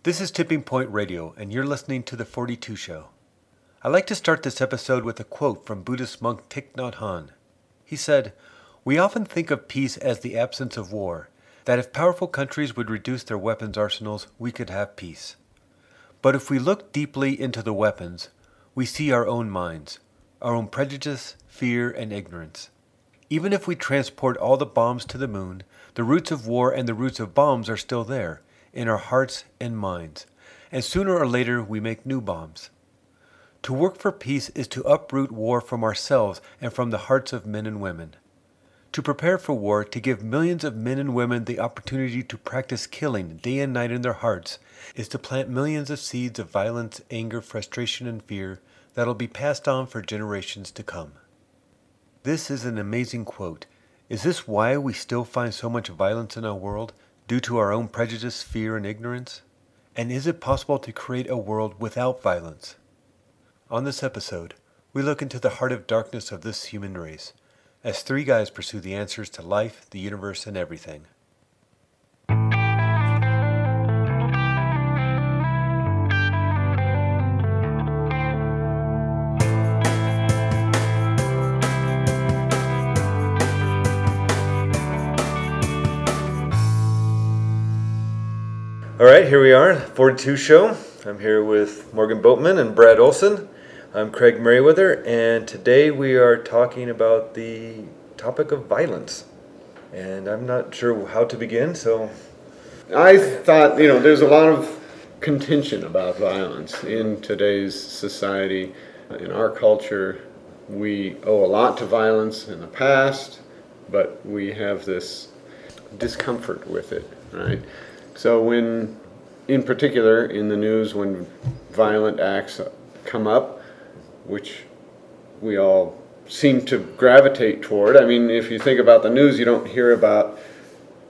This is Tipping Point Radio, and you're listening to The 42 Show. I'd like to start this episode with a quote from Buddhist monk Thich Nhat Hanh. He said, "We often think of peace as the absence of war, that if powerful countries would reduce their weapons arsenals, we could have peace. But if we look deeply into the weapons, we see our own minds, our own prejudice, fear, and ignorance. Even if we transport all the bombs to the moon, the roots of war and the roots of bombs are still there, in our hearts and minds, and sooner or later we make new bombs. To work for peace is to uproot war from ourselves and from the hearts of men and women. To prepare for war, to give millions of men and women the opportunity to practice killing day and night in their hearts, is to plant millions of seeds of violence, anger, frustration, and fear that'll be passed on for generations to come." This is an amazing quote. Is this why we still find so much violence in our world, due to our own prejudice, fear, and ignorance? And is it possible to create a world without violence? On this episode, we look into the heart of darkness of this human race, as three guys pursue the answers to life, the universe, and everything. All right, here we are, 42 Show. I'm here with Morgan Boatman and Brad Olson. I'm Craig Merriweather, and today we are talking about the topic of violence. And I'm not sure how to begin, so... I thought, there's a lot of contention about violence in today's society. In our culture, we owe a lot to violence in the past, but we have this discomfort with it, right? So when, in particular, in the news, when violent acts come up, which we all seem to gravitate toward. I mean, if you think about the news, you don't hear about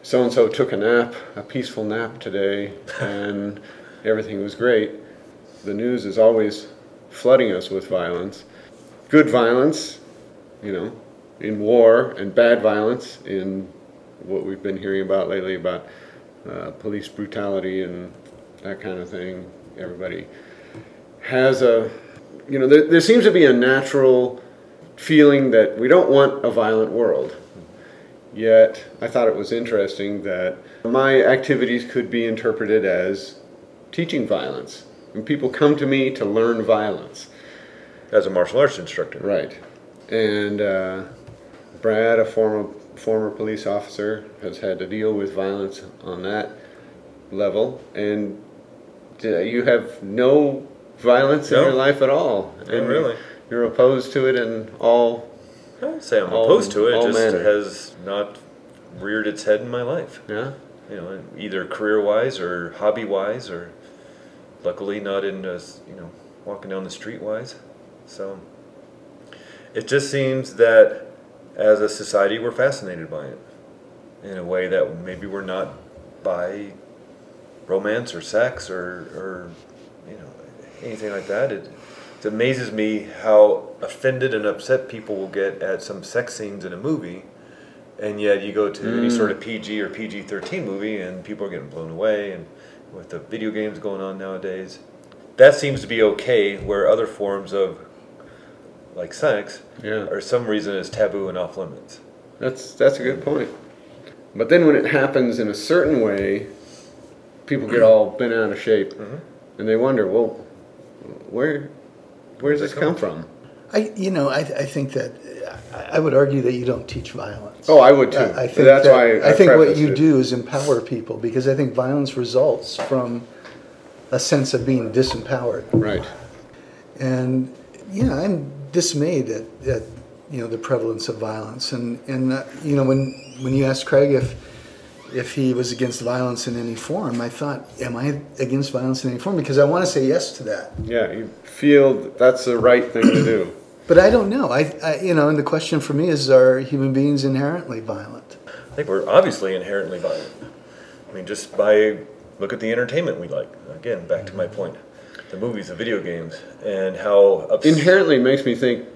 so-and-so took a nap, a peaceful nap today, and everything was great. The news is always flooding us with violence. Good violence, in war, and bad violence in what we've been hearing about lately about police brutality and that kind of thing. Everybody has there seems to be a natural feeling that we don't want a violent world. Yet, I thought it was interesting that my activities could be interpreted as teaching violence. And people come to me to learn violence. As a martial arts instructor. Right. And Brad, a former police officer, has had to deal with violence on that level, and you have no violence in your life at all. And really. You're opposed to it in all... I wouldn't say I'm opposed to it, it just manner. has not reared its head in my life. Yeah? Either career-wise or hobby-wise, or luckily not in, walking down the street-wise. So it just seems that as a society, we're fascinated by it in a way that maybe we're not by romance or sex or anything like that. It amazes me how offended and upset people will get at some sex scenes in a movie, and yet you go to any sort of PG or PG-13 movie and people are getting blown away, and with the video games going on nowadays, that seems to be okay, where other forms of like sex, or some reason is taboo and off limits. That's a good point. But then when it happens in a certain way, people get all bent out of shape, and they wonder, well, where does this come from? I think that I would argue that you don't teach violence. Oh, I would too. I think that's why I think what you do is empower people, because I think violence results from a sense of being disempowered. Right. And I'm dismayed at the prevalence of violence, and when you asked Craig if he was against violence in any form, I thought, am I against violence in any form? Because I want to say yes to that. Yeah, you feel that's the right thing to do. But I don't know. And the question for me is, are human beings inherently violent? I think we're obviously inherently violent. I mean, just by look at the entertainment we like. Again, back to my point. The movies, the video games, and how... Inherently makes me think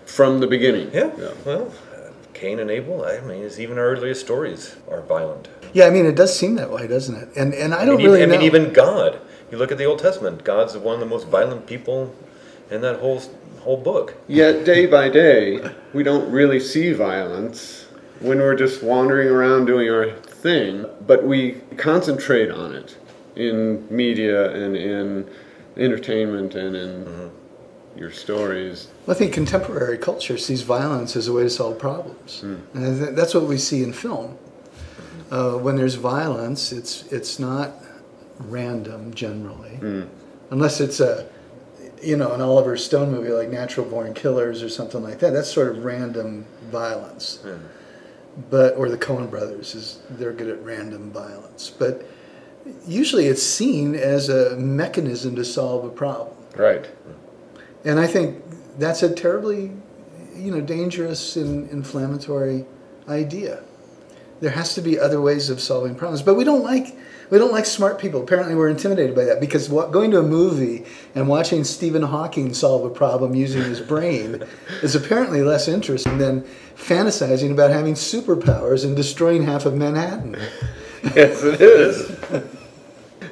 from the beginning. Yeah. Well, Cain and Abel, even our earliest stories are violent. Yeah, it does seem that way, doesn't it? And I don't really know. Even God You look at the Old Testament. God's one of the most violent people in that whole book. Yet day by day, we don't really see violence when we're just wandering around doing our thing, but we concentrate on it in media and in entertainment and in your stories. Well, I think contemporary culture sees violence as a way to solve problems. And that's what we see in film. When there's violence, it's not random generally, unless it's an Oliver Stone movie like Natural Born Killers or something like that. That's sort of random violence. Or the Coen brothers, they're good at random violence. But usually it's seen as a mechanism to solve a problem. Right. And I think that's a terribly, dangerous and inflammatory idea. There has to be other ways of solving problems. But we don't like smart people. Apparently we're intimidated by that, because going to a movie and watching Stephen Hawking solve a problem using his brain is apparently less interesting than fantasizing about having superpowers and destroying half of Manhattan. Yes, it is.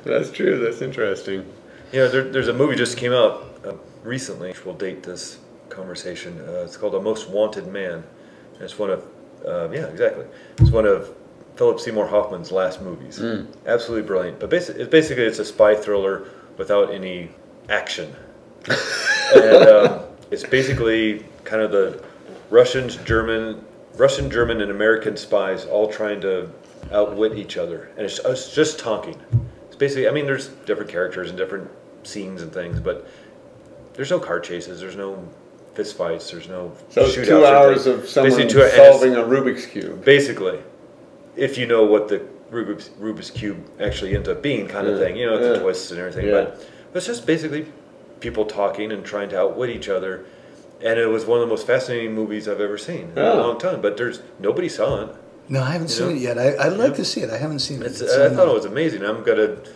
That's true. That's interesting. There's a movie just came out recently, which will date this conversation. It's called A Most Wanted Man. And it's one of, it's one of Philip Seymour Hoffman's last movies. Absolutely brilliant. But basically it's a spy thriller without any action. And it's basically kind of the Russian, German, and American spies all trying to outwit each other. And it's just talking. It's basically, there's different characters and different scenes and things, but there's no car chases, there's no fist fights, there's no shootouts. So 2 hours of someone solving a Rubik's Cube. Basically. If you know what the Rubik's Cube actually ends up being, kind of thing. The twists and everything. Yeah. But it's just basically people talking and trying to outwit each other. And it was one of the most fascinating movies I've ever seen in a long time. But nobody saw it. No, I haven't seen it yet. I'd like to see it. I haven't seen it. I thought it was amazing. I'm going to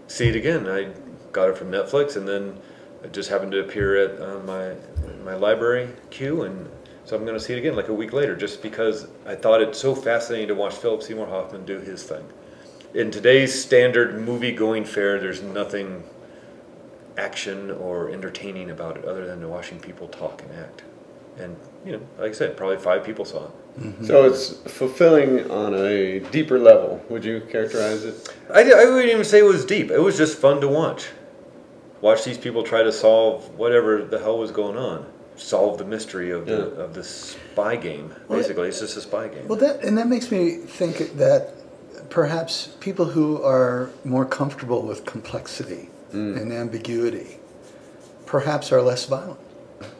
see it again. I got it from Netflix, and then it just happened to appear at my library queue, and so I'm going to see it again like a week later, just because I thought it so fascinating to watch Philip Seymour Hoffman do his thing. In today's standard movie-going fare, there's nothing action or entertaining about it other than watching people talk and act. And, like I said, probably 5 people saw it. So it's fulfilling on a deeper level. Would you characterize it? I wouldn't even say it was deep. It was just fun to watch. Watch these people try to solve whatever the hell was going on. Solve the mystery of the spy game. Basically, it's just a spy game. Well, that makes me think that perhaps people who are more comfortable with complexity and ambiguity perhaps are less violent.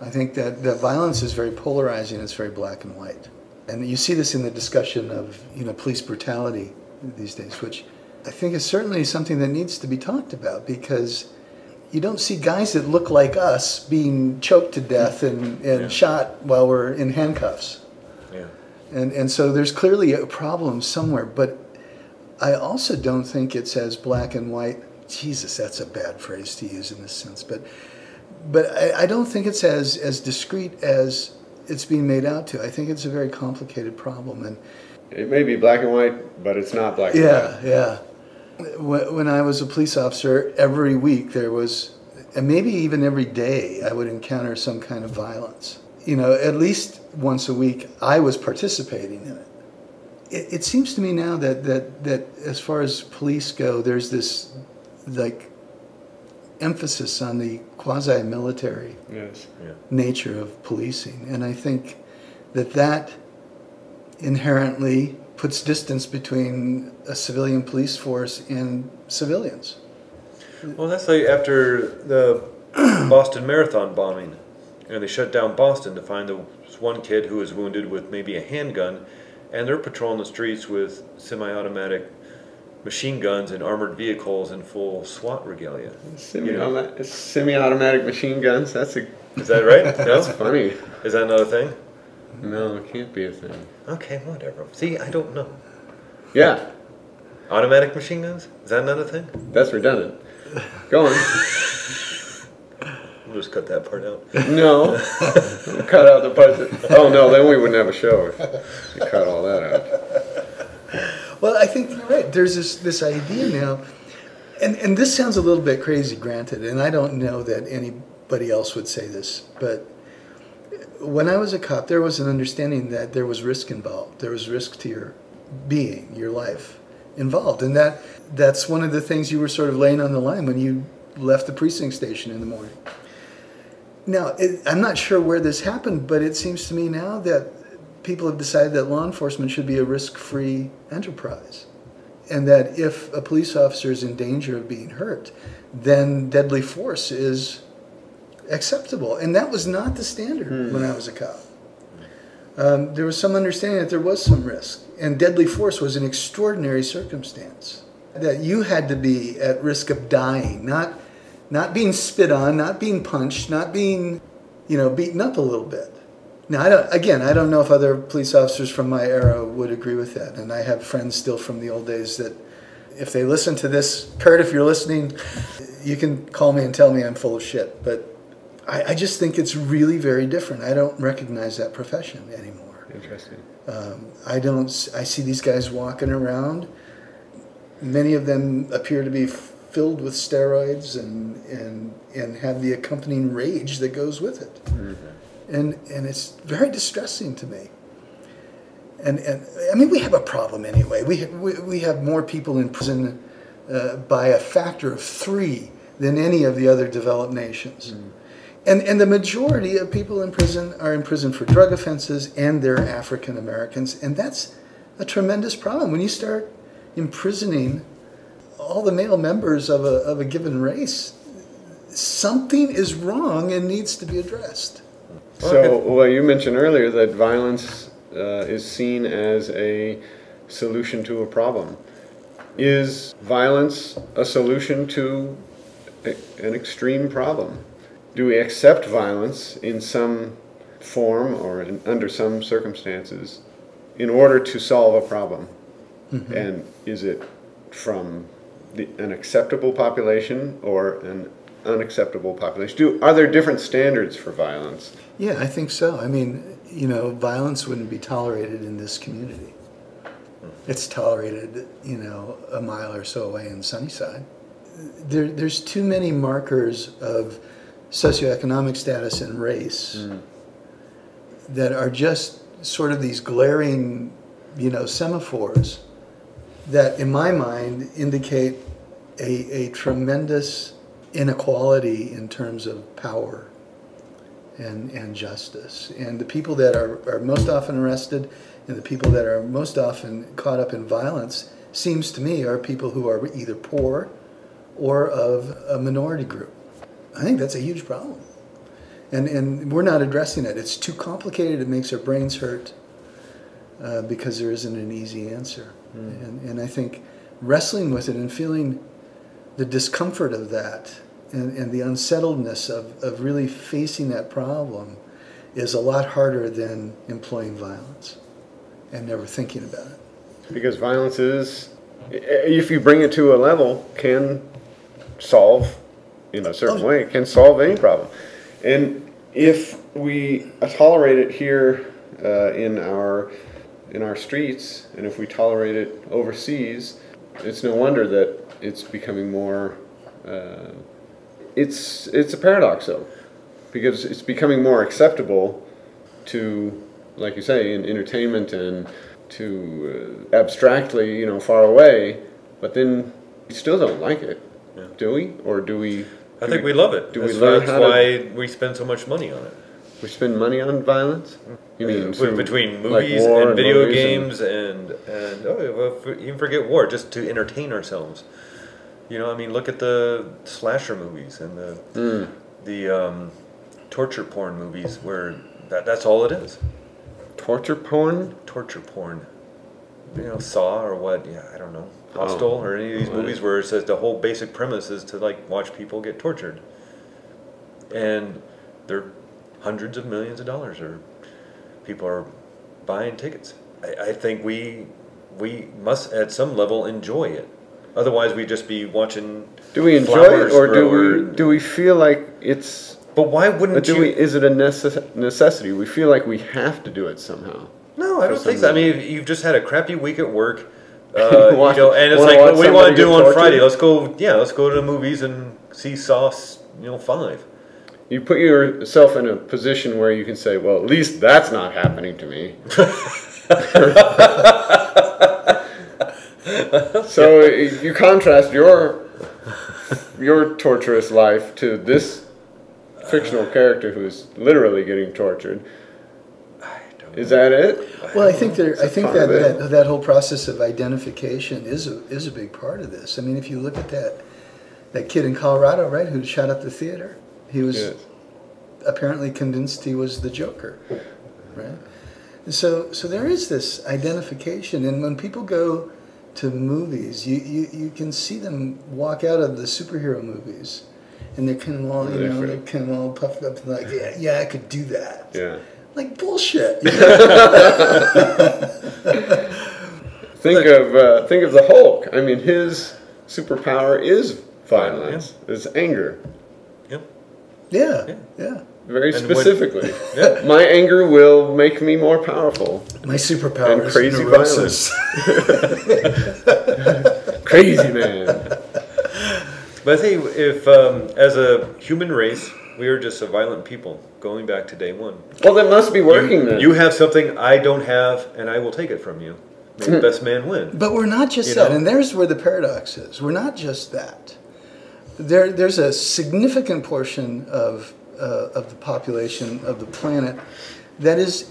I think that violence is very polarizing. It's very black and white. And you see this in the discussion of police brutality these days, which I think is certainly something that needs to be talked about, because you don't see guys that look like us being choked to death and shot while we're in handcuffs. Yeah. And so there's clearly a problem somewhere, but I also don't think it's as black and white. Jesus, that's a bad phrase to use in this sense, but I don't think it's as discrete as it's being made out to. I think it's a very complicated problem, and it may be black and white, but it's not black and white. Yeah. When I was a police officer, every week there was, and maybe even every day, I would encounter some kind of violence. At least once a week, I was participating in it. It seems to me now that as far as police go, there's this emphasis on the quasi-military nature of policing, and I think that inherently puts distance between a civilian police force and civilians. Well, that's like after the Boston Marathon bombing, and they shut down Boston to find this one kid who was wounded with maybe a handgun, and they're patrolling the streets with semi-automatic machine guns and armored vehicles in full SWAT regalia. Semi-automatic machine guns? Is that right? No? That's funny. Is that another thing? No, it can't be a thing. Okay, whatever. See, I don't know. Yeah. Automatic machine guns? Is that another thing? That's redundant. Go on. We'll just cut that part out. No. We'll cut out the part that... Oh, no, then we wouldn't have a show if we cut all that out. Well, I think you're right. There's this idea now And this sounds a little bit crazy, granted, and I don't know that anybody else would say this, but when I was a cop, there was an understanding that there was risk involved. There was risk to your being, your life involved, and that's one of the things you were sort of laying on the line when you left the precinct station in the morning. Now, I'm not sure where this happened, but it seems to me now that people have decided that law enforcement should be a risk-free enterprise, and that if a police officer is in danger of being hurt, then deadly force is acceptable. And that was not the standard when I was a cop. There was some understanding that there was some risk, and deadly force was an extraordinary circumstance, that you had to be at risk of dying, not being spit on, not being punched, not being, beaten up a little bit. Now, I don't know if other police officers from my era would agree with that. And I have friends still from the old days that if they listen to this, Kurt, if you're listening, you can call me and tell me I'm full of shit. But I just think it's really very different. I don't recognize that profession anymore. Interesting. I see these guys walking around. Many of them appear to be filled with steroids and have the accompanying rage that goes with it. Mm-hmm. And it's very distressing to me. And I mean, we have a problem anyway. We have more people in prison by a factor of 3 than any of the other developed nations. Mm. And the majority of people in prison are in prison for drug offenses, and they're African Americans. And that's a tremendous problem. When you start imprisoning all the male members of a given race, something is wrong and needs to be addressed. So, well, you mentioned earlier that violence is seen as a solution to a problem. Is violence a solution to an extreme problem? Do we accept violence in some form or under some circumstances in order to solve a problem? Mm-hmm. And is it from an acceptable population or an unacceptable population? Are there different standards for violence? Yeah, I think so. I mean, violence wouldn't be tolerated in this community. It's tolerated, a mile or so away in Sunnyside. There's too many markers of socioeconomic status and race that are just sort of these glaring, semaphores that, in my mind, indicate a tremendous inequality in terms of power and justice. And the people that are most often arrested and the people that are most often caught up in violence, seems to me, are people who are either poor or of a minority group. I think that's a huge problem. And we're not addressing it. It's too complicated. It makes our brains hurt because there isn't an easy answer. And I think wrestling with it and feeling the discomfort of that and the unsettledness of really facing that problem is a lot harder than employing violence and never thinking about it. Because violence is, if you bring it to a level, can solve, in a certain way, can solve any problem. And if we tolerate it here in our streets, and if we tolerate it overseas, it's no wonder that it's becoming more. It's a paradox, though, because it's becoming more acceptable to, like you say, in entertainment and to abstractly, far away, but then we still don't like it, do we? Or do we? I think we love it. Do we learn That's how why we spend so much money on it. We spend money on violence? You mean between like movies war and video movies games and even forget war, just to entertain ourselves. Look at the slasher movies and the torture porn movies where that's all it is. Torture porn? Torture porn. Saw or what? Yeah, I don't know. Hostel or any of these movies where it says the whole basic premise is to watch people get tortured, and they're hundreds of millions of dollars, or people are buying tickets. I think we must at some level enjoy it. Otherwise, we'd just be watching. Do we enjoy it, or do we feel like it's? But why wouldn't you? Is it a necessity? We feel like we have to do it somehow. No, I don't think so. I mean, you've just had a crappy week at work. and it's like, what do you want to do on Friday? Let's go to the movies and see Saw, 5. You put yourself in a position where you can say, well, at least that's not happening to me. So you contrast your torturous life to this fictional character who's literally getting tortured. Is that it? Well, I think that whole process of identification is a big part of this. I mean, if you look at that kid in Colorado, right, who shot up the theater, he was apparently convinced he was the Joker, right? And so there is this identification, and when people go to movies, you can see them walk out of the superhero movies, and they're kind of all they're kind of all puffed up and like, yeah, I could do that. Yeah. Like bullshit. Think of the Hulk. I mean, his superpower is violence. It's anger. Yeah. Very specifically. My anger will make me more powerful. My superpower and is crazy neurosis. Violence. Crazy man. But I think if, as a human race, we are just a violent people, going back to day one. Well, that must be working then. You have something I don't have, and I will take it from you. May the best man win. But we're not just that, and there's where the paradox is. We're not just that. There's a significant portion of the population of the planet that is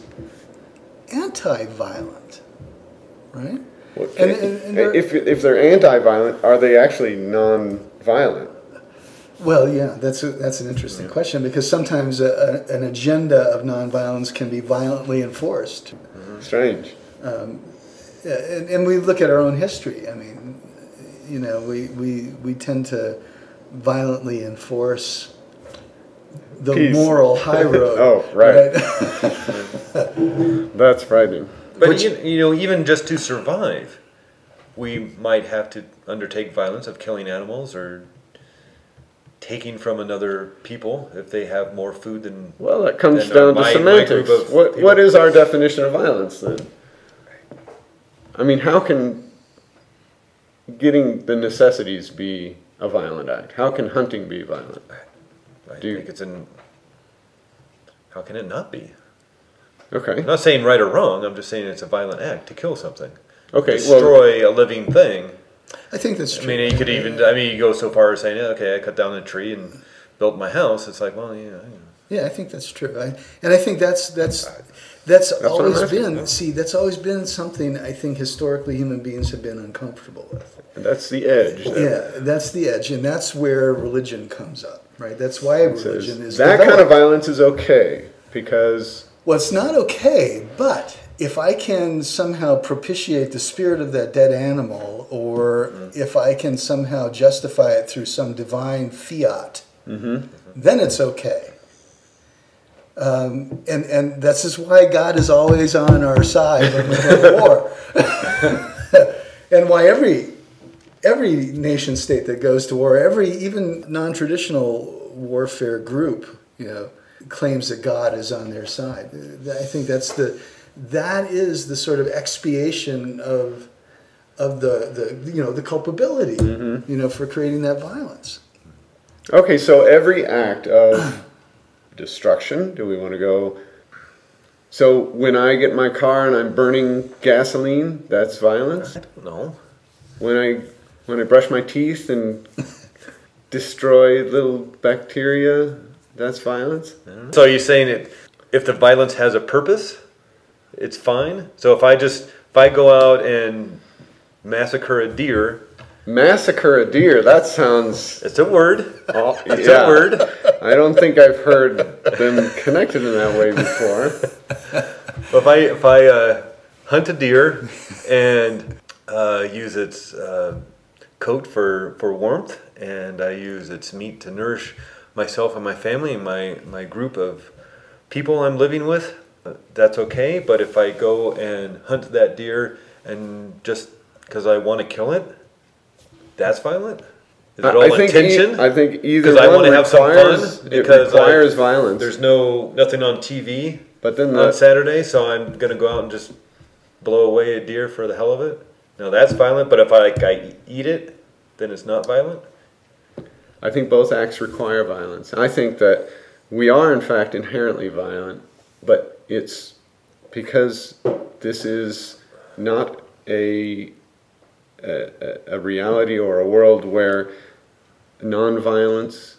anti-violent, right? Okay. And if they're anti-violent, are they actually non-violent? Well, yeah, that's an interesting question, because sometimes an agenda of nonviolence can be violently enforced. Strange. And we look at our own history. I mean, we tend to violently enforce the Peace. Moral high road. Oh, right. That's frightening. But even just to survive, we might have to undertake violence of killing animals or taking from another people if they have more food than. Well, that comes down to semantics. What is our definition of violence then? I mean, how can getting the necessities be a violent act? How can hunting be violent? I think it's how can it not be? Okay. I'm not saying right or wrong. I'm just saying it's a violent act to kill something. Okay. Destroy a living thing. I think that's true. I mean, you could you go so far as saying, okay, I cut down a tree and built my house. It's like, well, yeah. Yeah, I think that's true. And I think that's always been, that's always been something I think historically human beings have been uncomfortable with. And that's the edge. Yeah, that's the edge. And that's where religion comes up, right? That's why religion is that developed. kind of violence is okay because... Well, it's not okay, but if I can somehow propitiate the spirit of that dead animal, or if I can somehow justify it through some divine fiat, then it's okay. And this is why God is always on our side when we go to war. And why every nation state that goes to war, every even non-traditional warfare group, claims that God is on their side. I think that is the sort of expiation of the culpability, for creating that violence. Okay, so every act of destruction, do we want to go? So when I get in my car and I'm burning gasoline, that's violence? I don't know. When I brush my teeth and destroy little bacteria, that's violence? So you're saying if the violence has a purpose, it's fine? So if I go out and massacre a deer... Massacre a deer, that sounds... It's a word. It's a word. I don't think I've heard them connected in that way before. If I hunt a deer and use its coat for warmth, and I use its meat to nourish myself and my family and my group of people I'm living with, that's okay. But if I go and hunt that deer and just because I want to kill it, that's violent? Is it all intention? I think either because I want to have some fun. Because it requires violence. There's nothing on TV on Saturday, so I'm going to go out and just blow away a deer for the hell of it. Now that's violent, but if I eat it, then it's not violent? I think both acts require violence. I think that we are in fact inherently violent, but it's because this is not a reality or a world where nonviolence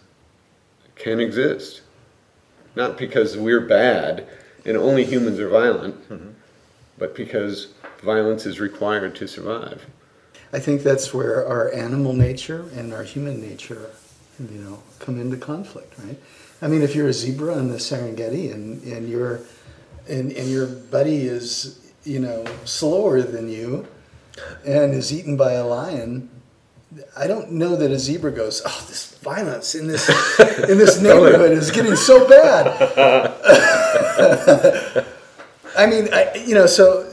can exist. Not because we're bad and only humans are violent, but because violence is required to survive. I think that's where our animal nature and our human nature, come into conflict, right? I mean, if you're a zebra in the Serengeti and your buddy is, slower than you and is eaten by a lion, I don't know that a zebra goes, "Oh, this violence in this neighborhood is getting so bad." I mean, so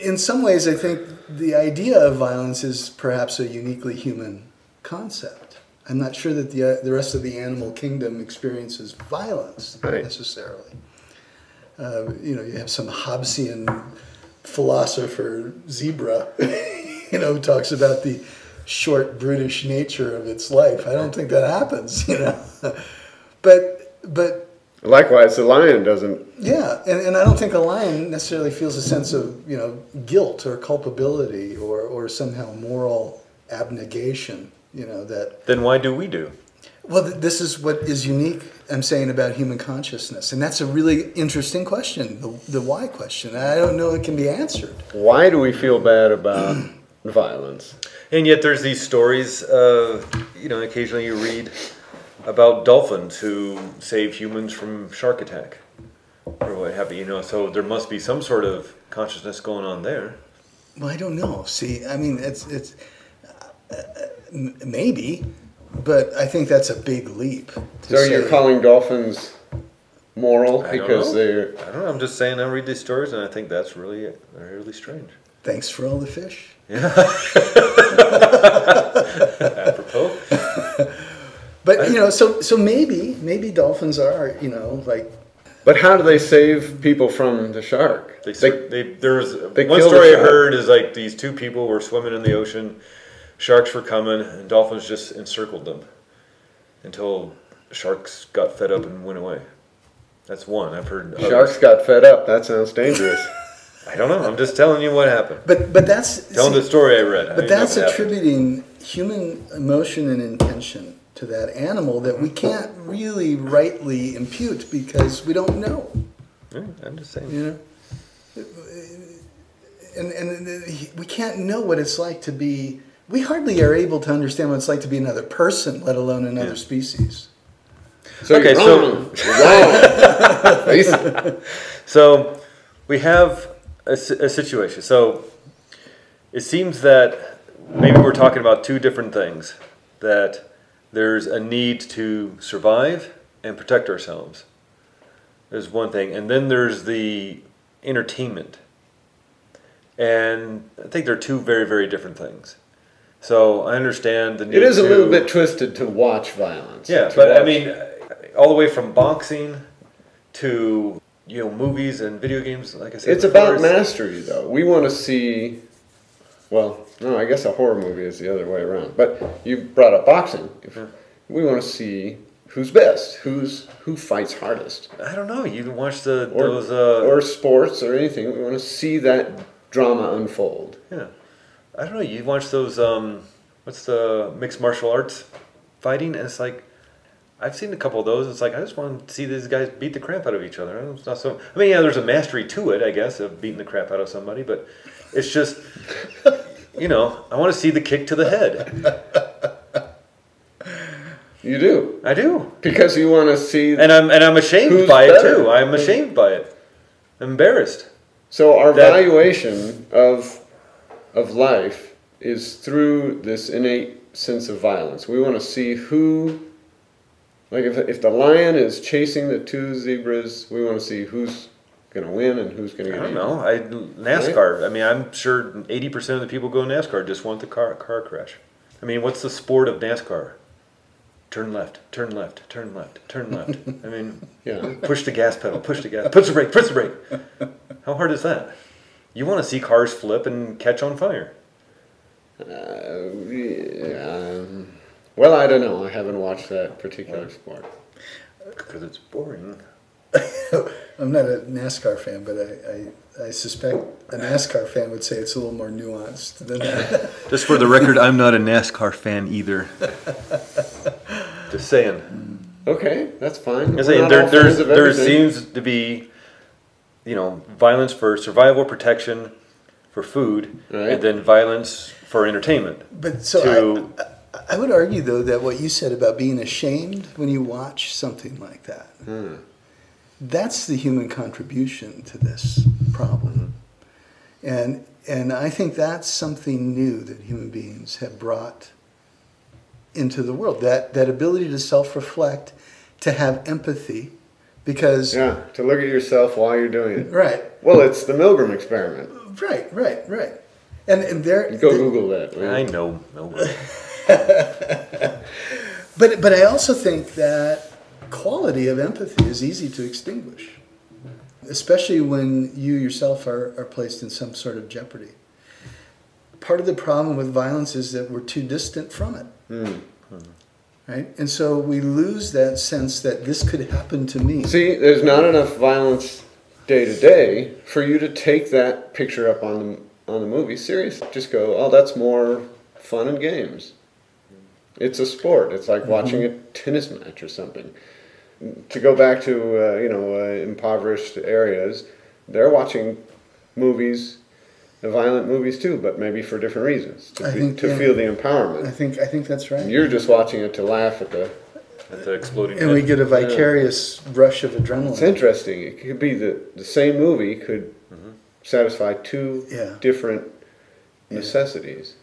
in some ways, I think the idea of violence is perhaps a uniquely human concept. I'm not sure that the rest of the animal kingdom experiences violence necessarily. You have some Hobbesian philosopher zebra, who talks about the short, brutish nature of its life. I don't think that happens, But likewise, the lion doesn't. Yeah, and I don't think a lion necessarily feels a sense of, guilt or culpability or somehow moral abnegation, that... Then why do we do? Well, this is what is unique, I'm saying, about human consciousness. And that's a really interesting question, the why question. I don't know it can be answered. Why do we feel bad about violence? And yet there's these stories, occasionally you read about dolphins who save humans from shark attack or what have you, so there must be some sort of consciousness going on there. Well, I don't know. See, I mean, it's maybe, but I think that's a big leap. So you're calling dolphins moral because they're... I don't know. I'm just saying I read these stories and I think that's really strange. Thanks for all the fish. Yeah. Apropos. But, so maybe dolphins are, But how do they save people from the shark? One story I heard is like these two people were swimming in the ocean, sharks were coming, and dolphins just encircled them until sharks got fed up and went away. That's one. I've heard others. Sharks got fed up. That sounds dangerous. I don't know. I'm just telling you what happened. But that's... Telling the story I read. But that's attributing human emotion and intention to that animal that we can't really rightly impute because we don't know. I'm just saying. And we can't know what it's like to be... We hardly are able to understand what it's like to be another person, let alone another species. So okay, wrong. So we have a situation. So it seems that maybe we're talking about two different things. That there's a need to survive and protect ourselves. There's one thing. And then there's the entertainment. And I think they're two very, very different things. So I understand the need to... It is a little bit twisted to watch violence. Yeah, but I mean, all the way from boxing to, movies and video games, like I said. It's about mastery, though. We want to see... Well, no, I guess a horror movie is the other way around. But you brought up boxing. We want to see who's best, who fights hardest. I don't know. You can watch those... Or sports or anything. We want to see that drama unfold. Yeah. I don't know. You watch those, what's the mixed martial arts fighting? And it's like, I've seen a couple of those. It's like, I just want to see these guys beat the crap out of each other. It's not so... I mean, yeah, there's a mastery to it, I guess, of beating the crap out of somebody. But it's just, I want to see the kick to the head. You do? I do. Because you want to see... And I'm ashamed by it, too. I'm ashamed by it. I'm embarrassed. So our valuation of life is through this innate sense of violence. We want to see who... Like if the lion is chasing the two zebras, we want to see who's going to win and who's going to get eaten. I don't know. NASCAR. Right? I mean, I'm sure 80% of the people go NASCAR just want the car crash. I mean, what's the sport of NASCAR? Turn left, turn left, turn left, turn left. I mean, push the gas pedal, push the gas, push the brake, push the brake. How hard is that? You want to see cars flip and catch on fire. Well, I don't know. I haven't watched that particular sport. Because it's boring. I'm not a NASCAR fan, but I suspect a NASCAR fan would say it's a little more nuanced than that. Just for the record, I'm not a NASCAR fan either. Just saying. Okay, that's fine. I'm saying there seems to be, violence for survival, protection, for food, right, and then violence for entertainment. But so I would argue, though, that what you said about being ashamed when you watch something like that, that's the human contribution to this problem. And I think that's something new that human beings have brought into the world, that ability to self-reflect, to have empathy, because... Yeah, to look at yourself while you're doing it. Right. Well, it's the Milgram experiment. Right. And there... Go Google that. Right? I know. But I also think that quality of empathy is easy to extinguish, especially when you yourself are placed in some sort of jeopardy. Part of the problem with violence is that we're too distant from it. Right? And so we lose that sense that this could happen to me. See, there's not enough violence day to day for you to take that picture up on the movie seriously. Just go, oh, that's more fun and games. It's a sport. It's like watching a tennis match or something. To go back to impoverished areas, they're watching movies, violent movies too, but maybe for different reasons, to feel the empowerment. I think that's right. You're just watching it to laugh at the exploding and head. we get a vicarious rush of adrenaline. It's interesting. It could be the same movie could satisfy two different necessities.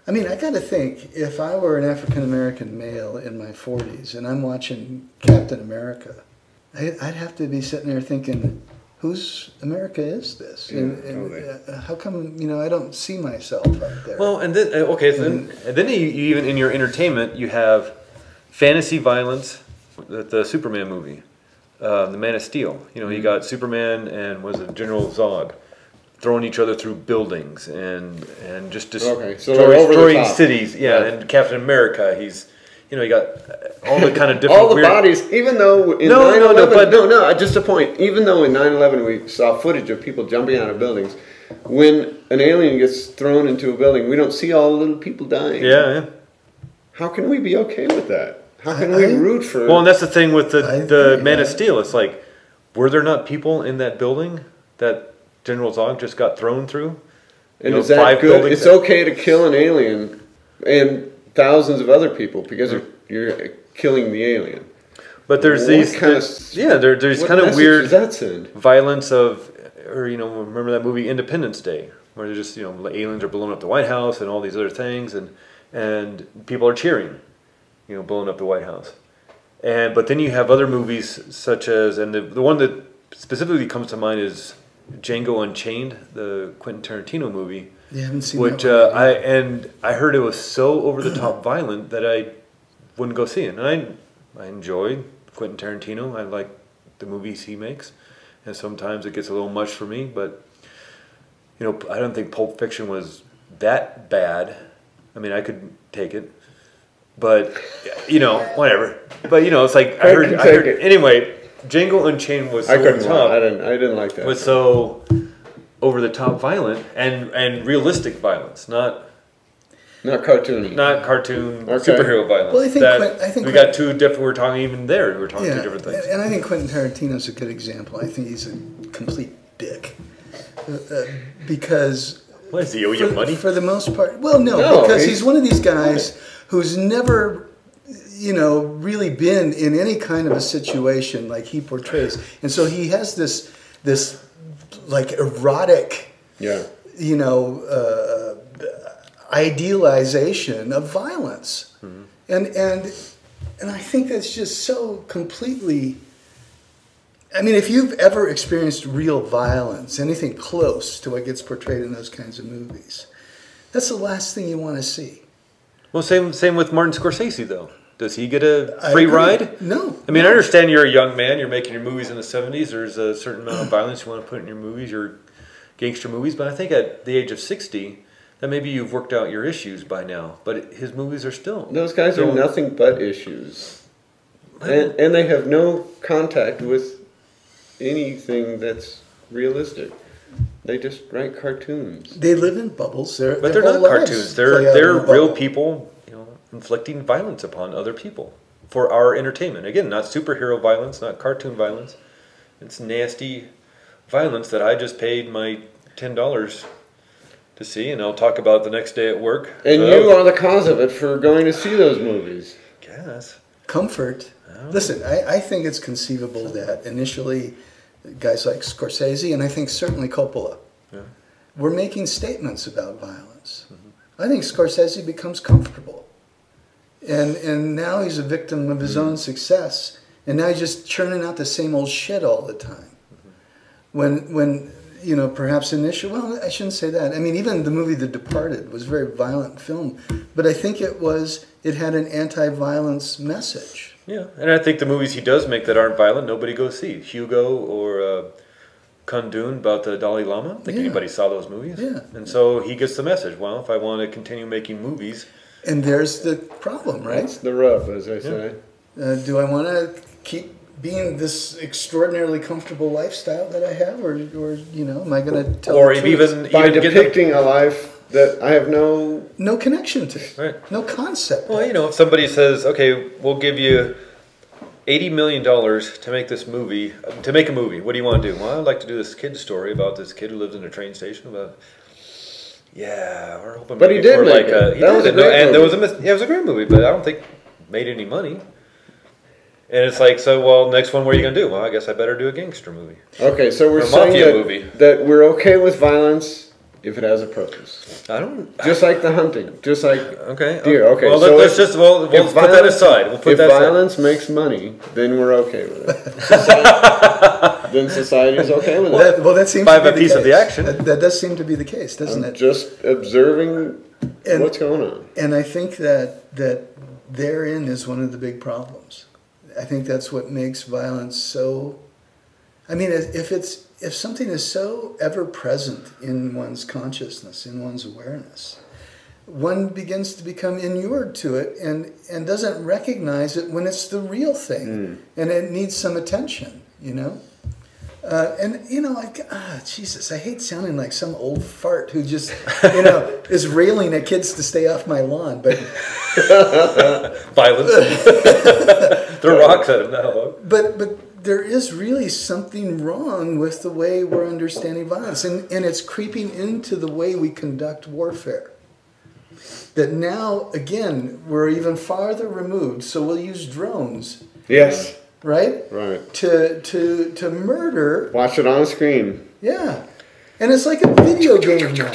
I mean, I got to think, if I were an African-American male in my 40s and I'm watching Captain America, I'd have to be sitting there thinking, whose America is this? And how come, I don't see myself up there? Well, and then you even in your entertainment, you have fantasy violence, the Superman movie, the Man of Steel. You got Superman and General Zod throwing each other through buildings and just destroying cities. Yeah, right. And Captain America, he's you got all the kind of different all the bodies. Even though in 9/11, just a point. Even though in 9/11 we saw footage of people jumping out of buildings, when an alien gets thrown into a building, we don't see all the little people dying. Yeah. How can we be okay with that? How can we root for? Well, and that's the thing with the Man of Steel. It's like, were there not people in that building that General Zod just got thrown through? And is that good? It's okay to kill an alien and thousands of other people because you're killing the alien. But there's there's kind of weird violence remember that movie Independence Day, where they're just aliens are blowing up the White House and all these other things, and people are cheering, blowing up the White House. But then you have other movies such as, and the one that specifically comes to mind is Django Unchained, the Quentin Tarantino movie. You haven't seen which that one. I heard it was so over the top violent that I wouldn't go see it. And I enjoy Quentin Tarantino. I like the movies he makes, and sometimes it gets a little much for me. But I don't think Pulp Fiction was that bad. I mean, I could take it, but whatever. But it's like I heard anyway. Django Unchained was so over the top. I didn't like that. Was so over the top violent and realistic violence, not cartoony, superhero violence. Well, I think we got two different. We're talking even there. We're talking two different things. And I think Quentin Tarantino's a good example. I think he's a complete dick because. What is he? Owe you money? For the most part, well, no, because he's one of these guys who's never. Really been in any kind of a situation like he portrays, and so he has this like erotic, idealization of violence, and I think that's just so completely. I mean, if you've ever experienced real violence, anything close to what gets portrayed in those kinds of movies, that's the last thing you want to see. Well, same with Martin Scorsese though. Does he get a free ride? No. I mean, I understand you're a young man. You're making your movies in the 70s. There's a certain amount of violence you want to put in your movies, your gangster movies. But I think at the age of 60, that maybe you've worked out your issues by now, but his movies are still... Those guys are nothing but issues. And they have no contact with anything that's realistic. They just write cartoons. They live in bubbles. But they're not cartoons. They're real people, inflicting violence upon other people for our entertainment. Again, not superhero violence, not cartoon violence. It's nasty violence that I just paid my $10 to see, and I'll talk about the next day at work. And you are the cause of it for going to see those movies. Guess. Comfort. Listen, I think it's conceivable that initially guys like Scorsese, and I think certainly Coppola, were making statements about violence. I think Scorsese becomes comfortable. And now he's a victim of his own success. And now he's just churning out the same old shit all the time. When perhaps initially, well, I shouldn't say that. I mean, even the movie The Departed was a very violent film. But I think it had an anti-violence message. Yeah, and I think the movies he does make that aren't violent, nobody goes see. Hugo or Kundun about the Dalai Lama. I don't think anybody saw those movies. Yeah. And so he gets the message. Well, if I want to continue making movies... And there's the problem, right? That's the rub, as I say. Do I want to keep being this extraordinarily comfortable lifestyle that I have? Or am I going to tell the truth? By depicting a life that I have no connection to, right. No concept. Well, if somebody says, okay, we'll give you $80 million to make this movie, to make a movie, what do you want to do? Well, I'd like to do this kid story about this kid who lives in a train station. We're hoping. But he did make it. That was a great movie. It was a great movie, but I don't think it made any money. And it's like, next one, what are you going to do? Well, I guess I better do a gangster movie. Okay, so we're saying that we're okay with violence if it has a purpose. Just like the hunting. Just like deer. Okay, well, so let's put that aside. If violence makes money, then we're okay with it. Then society's okay with it. That seems to be a piece the case. of the action. That does seem to be the case, doesn't it? Just observing what's going on. And I think that therein is one of the big problems. I think that's what makes violence so... I mean, if something is so ever present in one's consciousness, in one's awareness, one begins to become inured to it and doesn't recognize it when it's the real thing, and it needs some attention, Jesus, I hate sounding like some old fart who just, is railing at kids to stay off my lawn, but... Violence. Throw rocks at him now. But there is really something wrong with the way we're understanding violence, and it's creeping into the way we conduct warfare. That now, again, we're even farther removed, so we'll use drones. Yes. Right? Right. To murder. Watch it on a screen. Yeah. And it's like a video game now.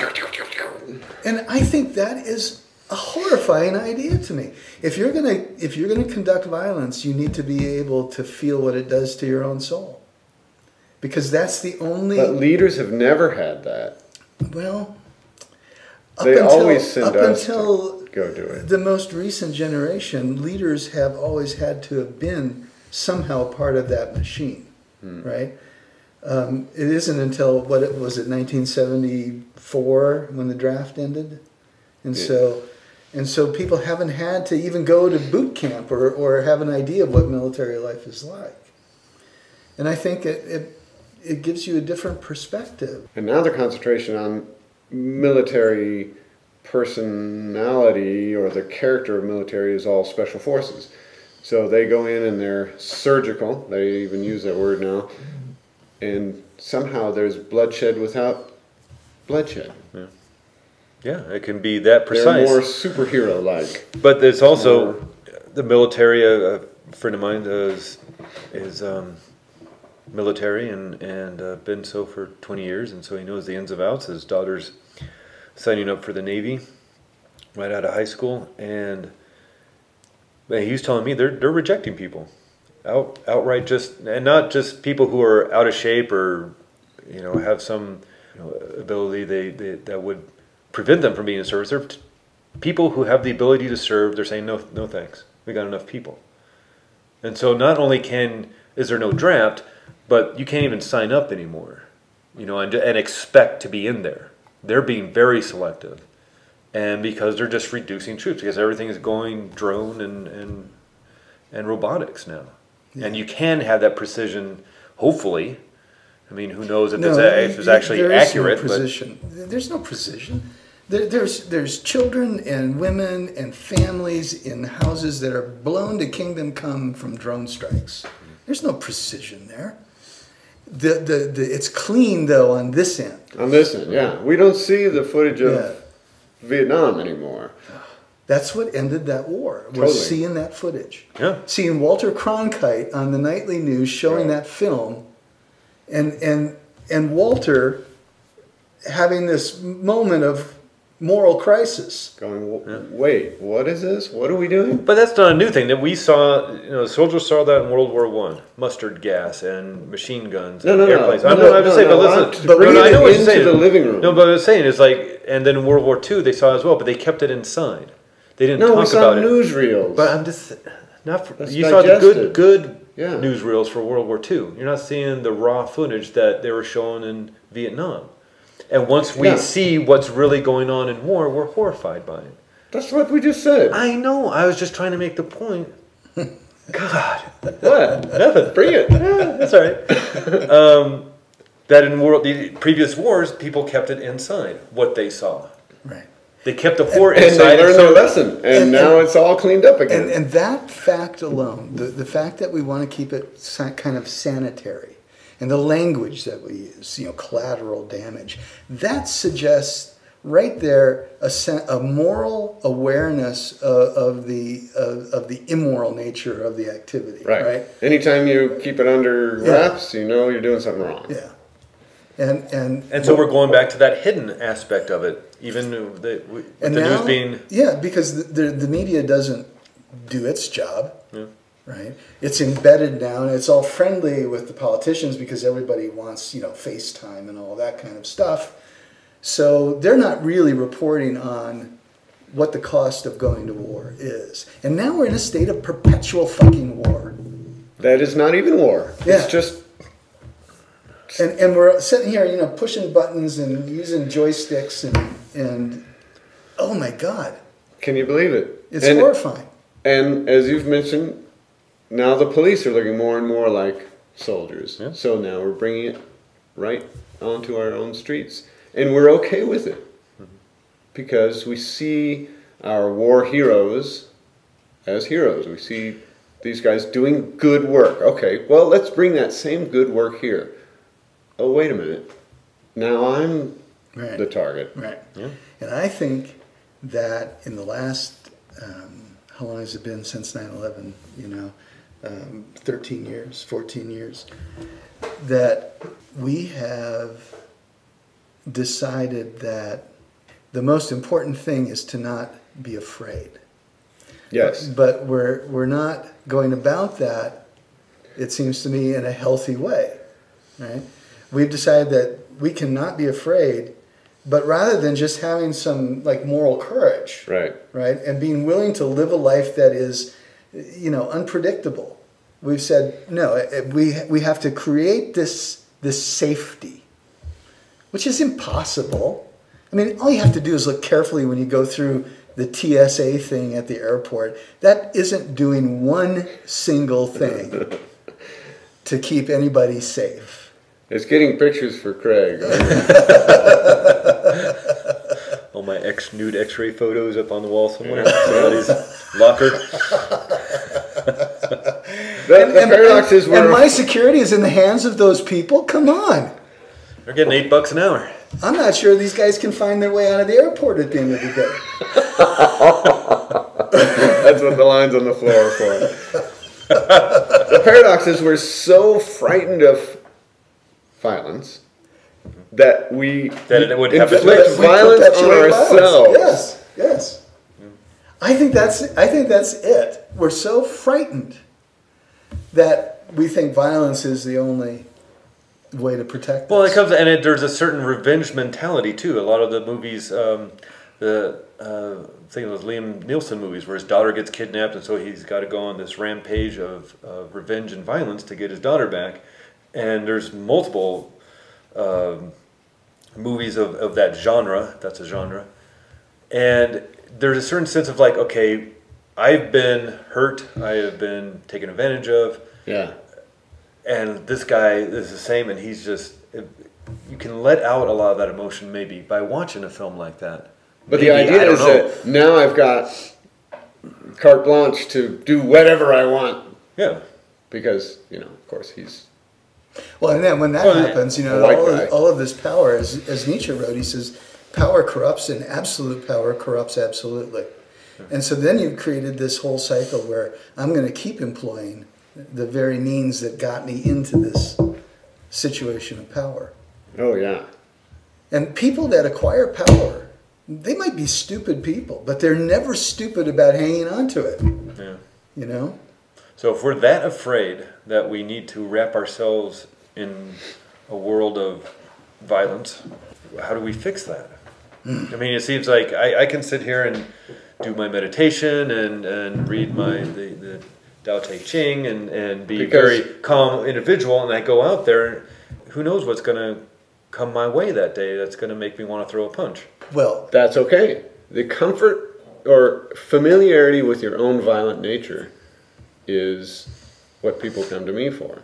And I think that is a horrifying idea to me. If you're gonna conduct violence, you need to be able to feel what it does to your own soul, because that's the only. But leaders have never had that. Well, they always send us to go do it. The most recent generation, leaders have always had to have been somehow part of that machine, right? It isn't until 1974 when the draft ended, and so people haven't had to even go to boot camp or have an idea of what military life is like. And I think it gives you a different perspective. And now the concentration on military personality or the character of military is all special forces. So they go in and they're surgical. They even use that word now. And somehow there's bloodshed without bloodshed. Yeah. Yeah, it can be that precise. They're more superhero-like. But there's also the military. A friend of mine is military and been so for 20 years, and so he knows the ins and outs. His daughter's signing up for the Navy right out of high school, and he was telling me they're rejecting people outright, and not just people who are out of shape or have some ability that would prevent them from being in service. They're people who have the ability to serve. They're saying no thanks. We got enough people. And so not only is there no draft, but you can't even sign up anymore, and expect to be in there. They're being very selective. and because they're just reducing troops, because everything is going drone and robotics now. Yeah. And you can have that precision, hopefully. I mean, who knows if it's actually accurate. No precision. There's no precision. There's children and women and families in houses that are blown to kingdom come from drone strikes. There's no precision there. It's clean though on this end. On this end, yeah. We don't see the footage of Vietnam anymore. That's what ended that war. Was seeing that footage. Yeah. Seeing Walter Cronkite on the nightly news showing that film, and Walter having this moment of moral crisis. Going, wait, what is this? What are we doing? But that's not a new thing. That we saw, soldiers saw that in World War I. Mustard gas and machine guns and airplanes. I know what I'm saying, but listen. I know what you're saying. The living room. No, but what I'm saying is like, and then in World War II they saw it as well, but they kept it inside. They didn't talk about it. No, we saw newsreels. But I'm just, you saw the good newsreels for World War II. You're not seeing the raw footage that they were showing in Vietnam. And once we see what's really going on in war, we're horrified by it. That's what we just said. I know. I was just trying to make the point. God. What? Nothing. Bring it. Yeah, that's all right. That in the previous wars, people kept it inside, what they saw. Right. They kept the horror inside. And they learned their lesson. And now it's all cleaned up again. And that fact alone, the fact that we want to keep it kind of sanitary, and the language that we use, collateral damage, that suggests right there a moral awareness of the immoral nature of the activity. Right. Anytime you keep it under wraps, you're doing something wrong. Yeah. And so we're going back to that hidden aspect of it, even with the news being... Yeah, because the media doesn't do its job. Yeah. Right? It's embedded now, and it's all friendly with the politicians because everybody wants, FaceTime and all that kind of stuff. So they're not really reporting on what the cost of going to war is. And now we're in a state of perpetual fucking war. That is not even war. Yeah. It's just... And we're sitting here, pushing buttons and using joysticks and oh my God. Can you believe it? It's horrifying. And as you've mentioned, now the police are looking more and more like soldiers. Yeah. So now we're bringing it right onto our own streets. And we're okay with it. Mm-hmm. Because we see our war heroes as heroes. We see these guys doing good work. Okay, well, let's bring that same good work here. Oh, wait a minute. Now I'm the target. Right. Yeah. And I think that in the last, how long has it been since 9/11? 13 years, 14 years, that we have decided that the most important thing is to not be afraid. Yes. But we're not going about that, it seems to me, in a healthy way. Right? We've decided that we cannot be afraid, but rather than just having some moral courage, right, and being willing to live a life that is, unpredictable, we've said no. We have to create this safety, which is impossible. I mean, all you have to do is look carefully when you go through the TSA thing at the airport. That isn't doing one single thing to keep anybody safe. It's getting pictures for Craig. All my nude X-ray photos up on the wall somewhere. Somebody's locker. The paradox is and my security is in the hands of those people? Come on. They're getting $8 an hour. I'm not sure these guys can find their way out of the airport at the end of the day. That's what the line's on the floor are for. The paradox is we're so frightened of violence that it would have inflict violence on ourselves. Yes. I think that's it. We're so frightened that we think violence is the only way to protect us. Well, there's a certain revenge mentality too. A lot of the movies, I think it was Liam Neeson movies, where his daughter gets kidnapped, and so he's got to go on this rampage of revenge and violence to get his daughter back. And there's multiple movies of that genre. That's a genre. And there's a certain sense of like, okay, I've been hurt, I have been taken advantage of. Yeah. And this guy is the same, and he's just, you can let out a lot of that emotion maybe by watching a film like that. But maybe, the idea is that now I've got carte blanche to do whatever I want. Yeah. Because, you know, of course he's... Well, and then when that happens, you know, all of this power, as Nietzsche wrote, he says, power corrupts and absolute power corrupts absolutely. And so then you've created this whole cycle where I'm going to keep employing the very means that got me into this situation of power. Oh, yeah. And people that acquire power, they might be stupid people, but they're never stupid about hanging on to it. Yeah. You know? So if we're that afraid that we need to wrap ourselves in a world of violence, how do we fix that? I mean, it seems like I can sit here and do my meditation and read the Tao Te Ching and be a very calm individual, and I go out there, who knows what's going to come my way that day that's going to make me want to throw a punch. Well, that's okay. The comfort or familiarity with your own violent nature is what people come to me for.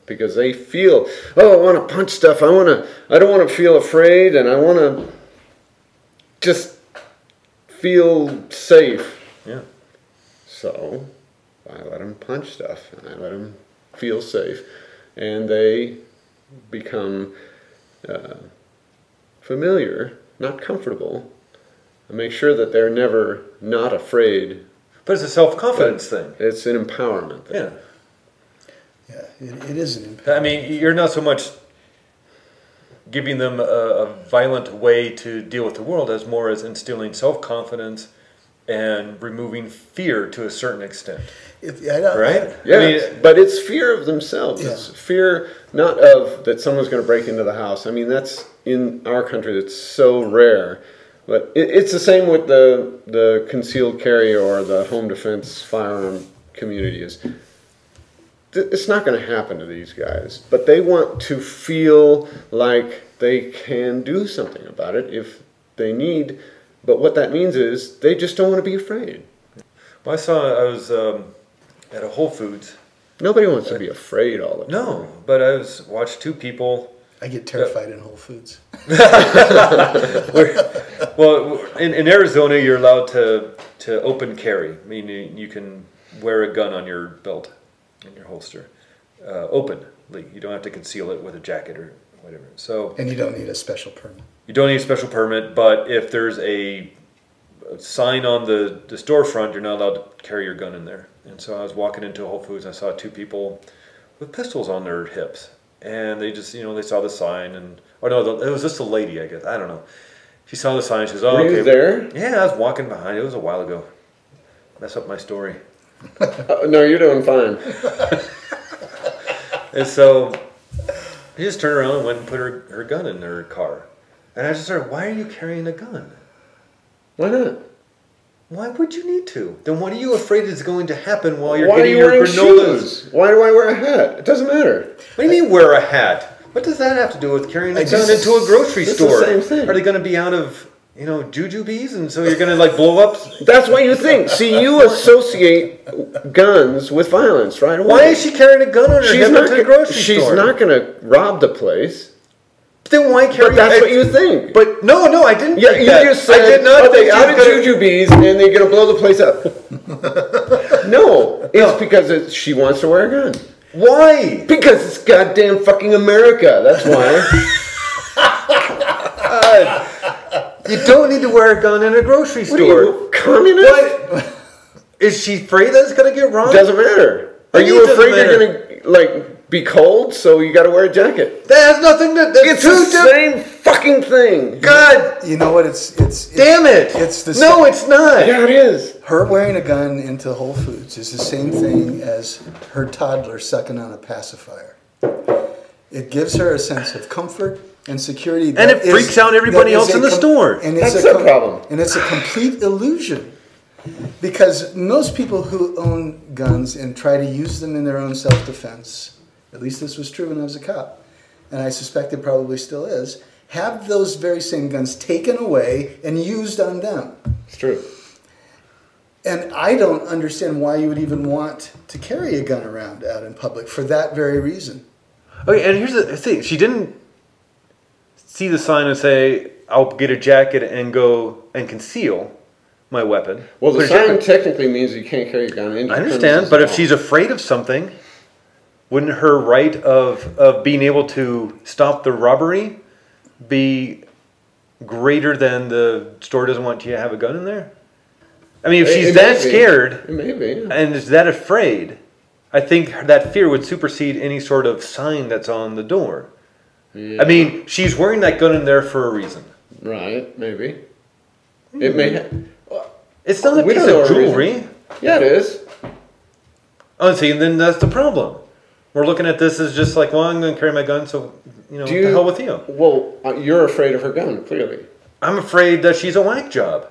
Because they feel, oh, I want to punch stuff. I don't want to feel afraid, and I want to just feel safe. Yeah. So I let them punch stuff, and I let them feel safe, and they become familiar, not comfortable. I make sure that they're never not afraid. But it's a self-confidence thing. It's an empowerment thing. Yeah. Yeah, it is an impact. I mean, you're not so much giving them a violent way to deal with the world as more as instilling self-confidence and removing fear to a certain extent. Right? Yeah, I mean, but it's fear of themselves. Yeah. It's fear not of that someone's going to break into the house. I mean, that's in our country, that's so rare. But it's the same with the concealed carry or the home defense firearm community. It's not going to happen to these guys, but they want to feel like they can do something about it if they need. But what that means is they just don't want to be afraid. Well, I was at a Whole Foods. Nobody wants to be afraid all the time. No, but I watched two people. I get terrified in Whole Foods. Well, in Arizona, you're allowed to open carry, meaning you can wear a gun on your belt, in your holster, openly. You don't have to conceal it with a jacket or whatever. So, and you don't need a special permit. You don't need a special permit, but if there's a sign on the storefront, you're not allowed to carry your gun in there. And so I was walking into Whole Foods, and I saw two people with pistols on their hips. And they just, they saw the sign, and, or no, it was just a lady, I guess. I don't know. She saw the sign, she goes, oh, Were okay. you there? Yeah, I was walking behind. It was a while ago. Mess up my story. No, you're doing fine. And so she just turned around and went and put her gun in her car. And I just started, why are you carrying a gun? Why not? Why would you need to? Then what are you afraid is going to happen while you're Why getting are you your wearing granolas? shoes? Why do I wear a hat? It doesn't matter. What do you mean wear a hat? What does that have to do with carrying a gun into a grocery it's store? the same thing. Are they going to be out of, jujubes, and so you're going to like blow up? That's what you think. See, you associate guns with violence right away. Why is she carrying a gun on her hip into the grocery store? She's not going to rob the place. Then why carry? But that's what you think. But no, I didn't. Yeah, think you that. just said, I did not. they out of jujubes and they're going to blow the place up. No, it's because she wants to wear a gun. Why? Because it's goddamn fucking America. That's why. You don't need to wear a gun in a grocery store. What are you, communist? What? Is she afraid that it's going to get wrong? Doesn't matter. Are you afraid you're going to, be cold, so you got to wear a jacket? That has nothing to... It's the same fucking thing. God! You know what? It's damn it! It's the no, it's not. Yeah, it is. Her wearing a gun into Whole Foods is the same thing as her toddler sucking on a pacifier. It gives her a sense of comfort and security. And it freaks out everybody else in the store. And that's the problem. And it's a complete illusion. Because most people who own guns and try to use them in their own self-defense, at least this was true when I was a cop, and I suspect it probably still is, have those very same guns taken away and used on them. It's true. And I don't understand why you would even want to carry a gun around out in public for that very reason. Okay, and here's the thing. She didn't see the sign and say, I'll get a jacket and go and conceal my weapon. Well, the Put a sign jacket- technically means you can't carry a gun into I understand, premises but at if all. she's afraid of something, wouldn't her right of being able to stop the robbery be greater than the store doesn't want you to have a gun in there? I mean, if she's It that may be. scared It may be. Yeah. and is that afraid, I think that fear would supersede any sort of sign that's on the door. Yeah. I mean, she's wearing that gun in there for a reason. Right, maybe. It may It's not a We piece don't know of a reason. jewelry. Yeah, it is. Oh, see, and then that's the problem. We're looking at this as just like, well, I'm going to carry my gun, so, the hell with you. Well, you're afraid of her gun, clearly. I'm afraid that she's a whack job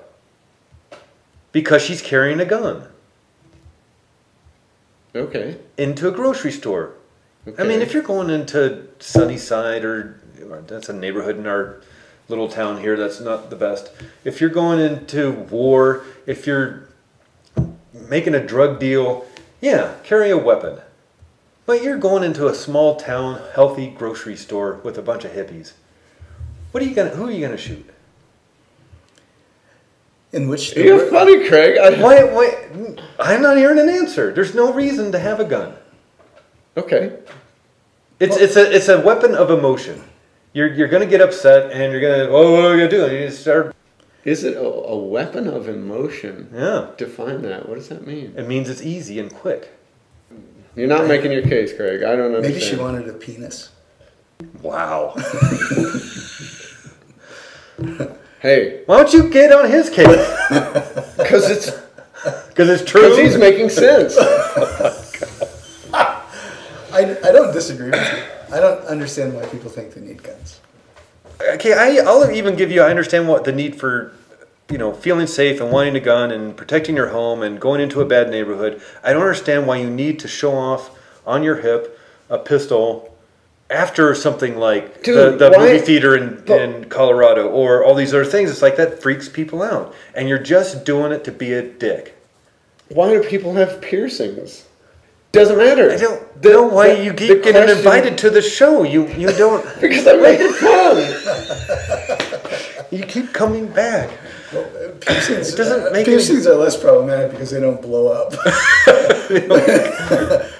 because she's carrying a gun Okay. into a grocery store. Okay. I mean, if you're going into Sunnyside or that's a neighborhood in our little town here that's not the best. If you're going into war, if you're making a drug deal, yeah, carry a weapon. But you're going into a small town, healthy grocery store with a bunch of hippies. Who are you gonna shoot? In which You're funny, Craig. Why? I'm not hearing an answer. There's no reason to have a gun. Okay. It's a weapon of emotion. You're gonna get upset and you're gonna what are you gonna do? You just start. Is it a weapon of emotion? Yeah. Define that. What does that mean? It means it's easy and quick. You're not making your case, Craig. I don't understand. maybe she wanted a penis. Wow. Hey, Why don't you get on his case? because it's True. because he's making sense. I don't disagree with you. I don't understand why people think they need guns. Okay, I'll even give you. I understand what the need for, feeling safe and wanting a gun and protecting your home and going into a bad neighborhood. I don't understand why you need to show off on your hip a pistol after something like Dude, the why- movie theater in Colorado or all these other things. It's like that freaks people out, and you're just doing it to be a dick. Why do people have piercings? Doesn't matter. I don't know why you keep getting question- invited to the show. You don't. Because I'm making fun. You keep coming back. Piercings, It doesn't make piercings are less problematic because they don't blow up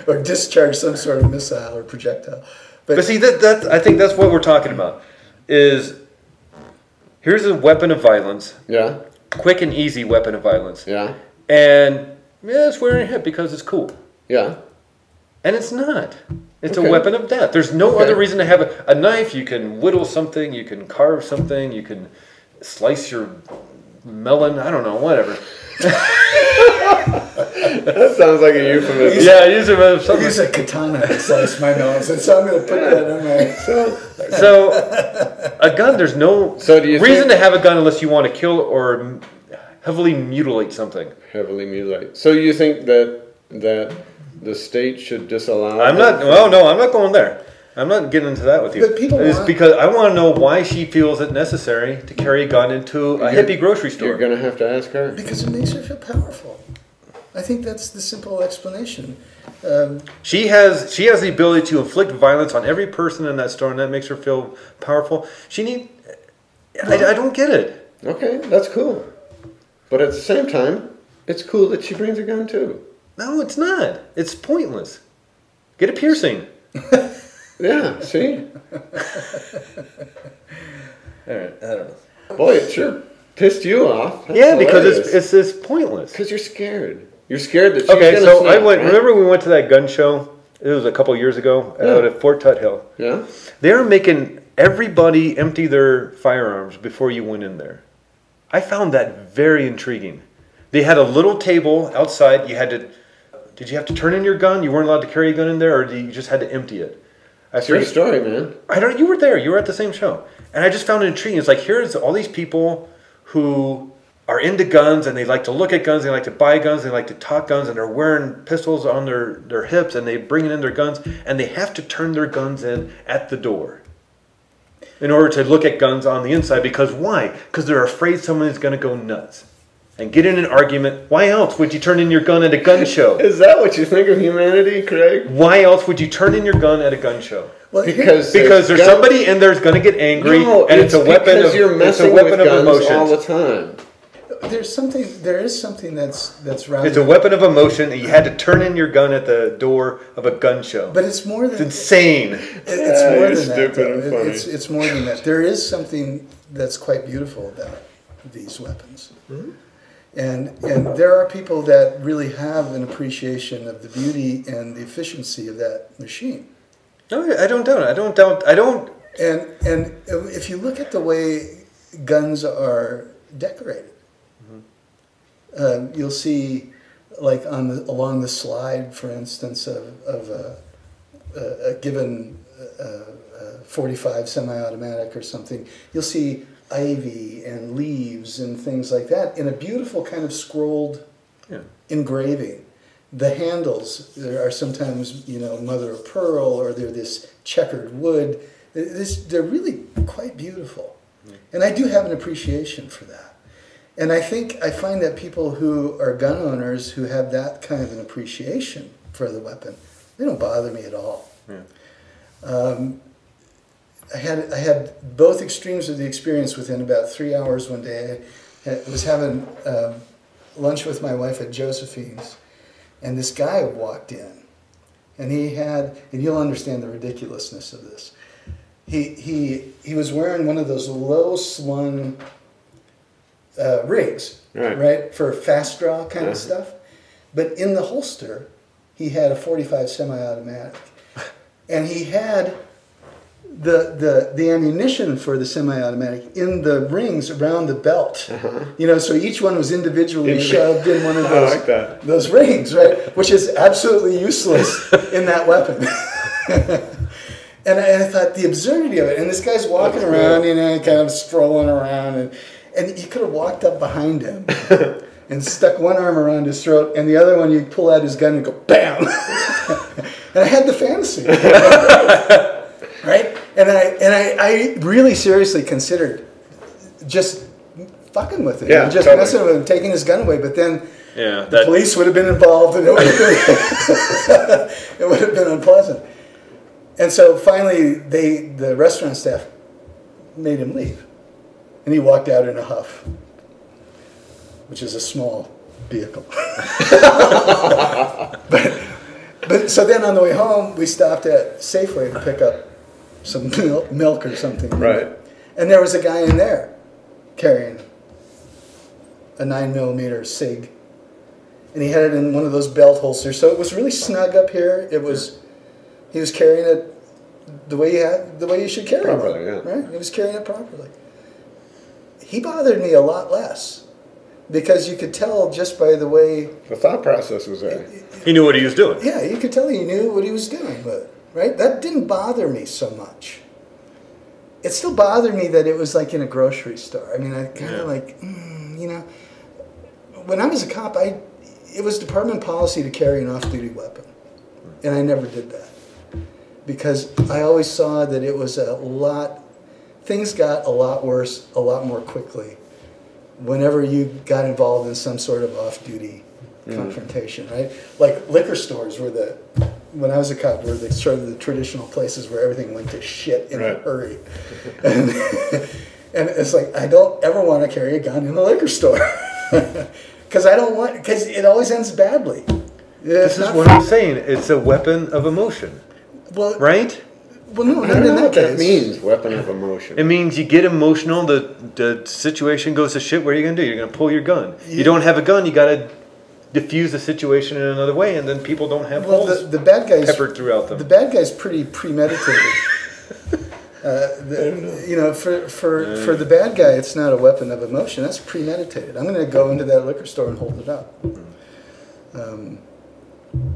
or discharge some sort of missile or projectile. But see, I think that's what we're talking about. Is here's a weapon of violence, Yeah. quick and easy weapon of violence, Yeah. and it's wearing a hip because it's cool, Yeah. and it's not. It's Okay. a weapon of death. There's no Okay. other reason to have a knife. You can whittle something. You can carve something. You can slice your melon. I don't know, whatever. That sounds like a euphemism. Yeah, use it as I something. use a katana to slice my melons, and so I'm going to put that on my. So, a gun, there's no So do you reason think- to have a gun unless you want to kill or heavily mutilate something. Heavily mutilate. So you think that the state should disallow? I'm not, well, no, I'm not going there. I'm not getting into that with you. But people It's want- because I want to know why she feels it necessary to carry a gun into a hippie grocery store. You're gonna have to ask her. Because it makes her feel powerful. I think that's the simple explanation. She has the ability to inflict violence on every person in that store, and that makes her feel powerful. I don't get it. Okay, that's cool. But at the same time, it's cool that she brings a gun too. No, it's not. It's pointless. Get a piercing. Yeah, see? All right, I don't know. Boy, it sure pissed you off. That's Yeah, because hilarious. it's pointless. Because you're scared. You're scared that she's Okay, gonna so snap, I went. right? Remember, we went to that gun show. It was a couple years ago out at Fort Tuthill. Yeah? They were making everybody empty their firearms before you went in there. I found that very intriguing. They had a little table outside. Did you have to turn in your gun? You weren't allowed to carry a gun in there, or you just had to empty it? It's your story, man. I don't. You were there. You were at the same show, and I just found it intriguing. It's like here's all these people who are into guns, and they like to look at guns, they like to buy guns, they like to talk guns, and they're wearing pistols on their hips, and they bring in their guns, and they have to turn their guns in at the door. in order to look at guns on the inside. Because why? Because they're afraid someone is going to go nuts and get in an argument. Why else would you turn in your gun at a gun show? Is that what you think of humanity, Craig? Why else would you turn in your gun at a gun show? Well, because there's somebody in there's going to get angry, and it's a weapon of you're messing it's a weapon with of guns emotion all the time. There is something that's rather. It's a weapon of emotion, and you had to turn in your gun at the door of a gun show. But it's more than it's insane. It's more than stupid that. and funny. It's more than that. There is something that's quite beautiful about these weapons. Mm-hmm. And there are people that really have an appreciation of the beauty and the efficiency of that machine. No, I don't doubt it. I don't. And if you look at the way guns are decorated, you'll see, like along the slide, for instance, of a given 45 semi-automatic or something, you'll see ivy and leaves and things like that in a beautiful kind of scrolled engraving. The handles are sometimes, mother of pearl, or they're this checkered wood. They're really quite beautiful. And I do have an appreciation for that. And I find that people who are gun owners who have that kind of an appreciation for the weapon, they don't bother me at all. Yeah. I had both extremes of the experience within about 3 hours one day. I was having lunch with my wife at Josephine's, and this guy walked in, and and you'll understand the ridiculousness of this. He was wearing one of those low slung rigs, right, for fast draw kind of stuff. But in the holster, he had a 45 semi-automatic, and he had the ammunition for the semi-automatic in the rings around the belt. So each one was individually shoved in one of those rings, right? Which is absolutely useless in that weapon. And I thought the absurdity of it. And this guy's walking around, kind of strolling around, and you could have walked up behind him and stuck one arm around his throat, and the other one you pull out his gun and go bam. And I had the fantasy. Right? And I really seriously considered just fucking with it. Yeah, just totally. messing with him, taking his gun away. But then Yeah, the police would have been involved, and it would have been, it would have been unpleasant. And so finally, the restaurant staff made him leave, and he walked out in a huff, which is a small vehicle. But so then on the way home, we stopped at Safeway to pick up some milk or something. Right. And there was a guy in there carrying a 9mm SIG, and he had it in one of those belt holsters. So it was really snug up here. He was carrying it the way you should carry it. Properly, yeah. Right? He was carrying it properly. He bothered me a lot less, because you could tell just by the way The thought process was there. he knew what he was doing. Yeah, you could tell he knew what he was doing with it, right? That didn't bother me so much. It still bothered me that it was like in a grocery store. I mean, I kind of when I was a cop, it was department policy to carry an off-duty weapon, and I never did that, because I always saw that it was things got a lot worse a lot more quickly whenever you got involved in some sort of off-duty confrontation, right? Like liquor stores when I was a cop, were sort of the traditional places where everything went to shit in a hurry. And it's like, I don't ever want to carry a gun in a liquor store. Because it always ends badly. This is what I'm saying. It's a weapon of emotion. Well, right? Well, no, I not don't in know that what that case. means, weapon of emotion. It means you get emotional, the situation goes to shit, what are you going to do? You're going to pull your gun. You don't have a gun, you got to diffuse the situation in another way, and then people don't have holes the bad guys peppered throughout them. The bad guy's pretty premeditated. For the bad guy, it's not a weapon of emotion. That's premeditated. I'm going to go into that liquor store and hold it up.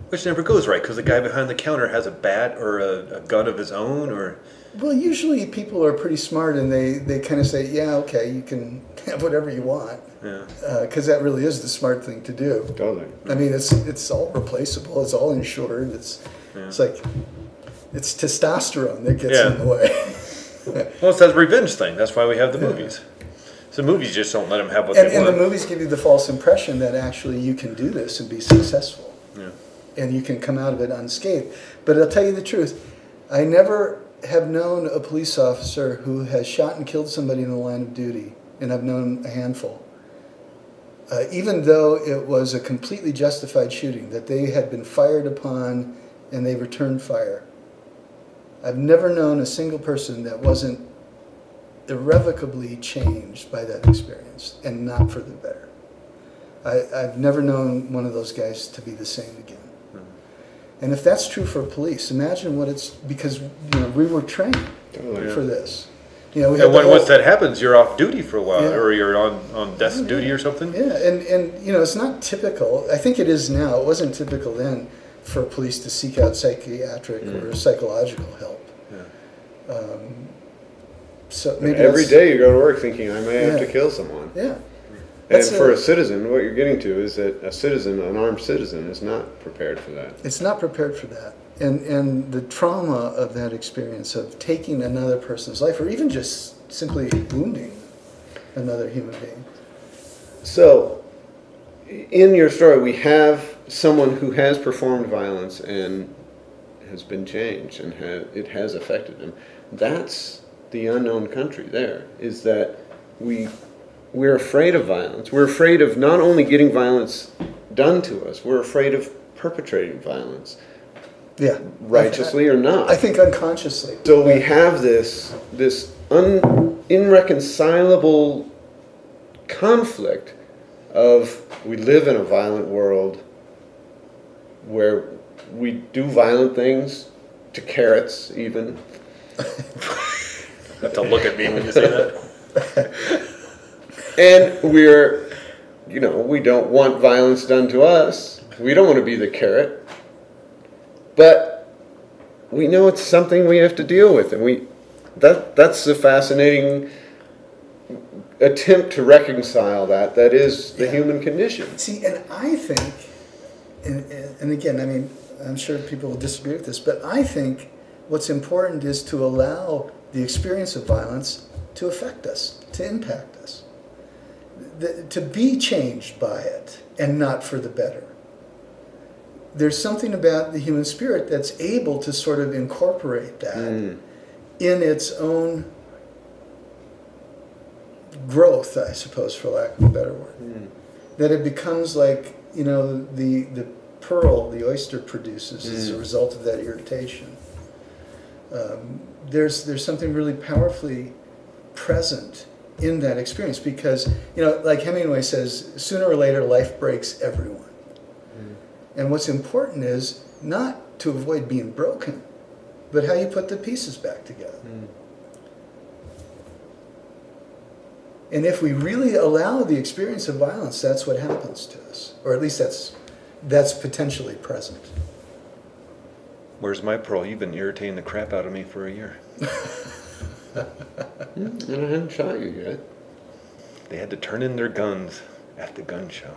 Which never goes right, because the guy behind the counter has a bat or a gun of his own, or... Well, usually people are pretty smart, and they kind of say, yeah, okay, you can have whatever you want. Yeah. Because that really is the smart thing to do. Totally. I mean, it's all replaceable. It's all insured. It's like, it's testosterone that gets in the way. Well, it's that revenge thing. That's why we have the movies. So movies just don't let them have what they want. And the movies give you the false impression that actually you can do this and be successful. Yeah. And you can come out of it unscathed. But I'll tell you the truth. I never have known a police officer who has shot and killed somebody in the line of duty, and I've known a handful. Even though it was a completely justified shooting, that they had been fired upon and they returned fire. I've never known a single person that wasn't irrevocably changed by that experience, and not for the better. I've never known one of those guys to be the same again. And if that's true for police, imagine what it's, because we were trained for this. We and once that happens, you're off duty for a while, or you're on death duty or something. Yeah, and it's not typical. I think it is now. It wasn't typical then for police to seek out psychiatric or psychological help. Yeah. So maybe every day you go to work thinking I may have to kill someone. Yeah. And for a citizen, what you're getting to is that a citizen, an armed citizen, is not prepared for that. It's not prepared for that. And the trauma of that experience of taking another person's life, or even just simply wounding another human being. So, in your story, we have someone who has performed violence and has been changed, and it has affected them. That's the unknown country there, is that we're afraid of violence. We're afraid of not only getting violence done to us, we're afraid of perpetrating violence. Yeah. Righteously or not. I think unconsciously. So we have this irreconcilable conflict of, we live in a violent world where we do violent things to carrots even. You have to look at me when you say that. And we don't want violence done to us. We don't want to be the carrot. But we know it's something we have to deal with, and that's the fascinating attempt to reconcile that is the human condition. See, and I think, and again, I mean, I'm sure people will disagree with this, but I think what's important is to allow the experience of violence to affect us, to impact us, to be changed by it, and not for the better. There's something about the human spirit that's able to sort of incorporate that in its own growth, I suppose, for lack of a better word. That it becomes like, the pearl the oyster produces as a result of that irritation. There's something really powerfully present in that experience because, like Hemingway says, sooner or later life breaks everyone. And what's important is not to avoid being broken, but how you put the pieces back together. And if we really allow the experience of violence, that's what happens to us. Or at least that's potentially present. Where's my pearl? You've been irritating the crap out of me for a year. And I haven't shot you yet. They had to turn in their guns at the gun show.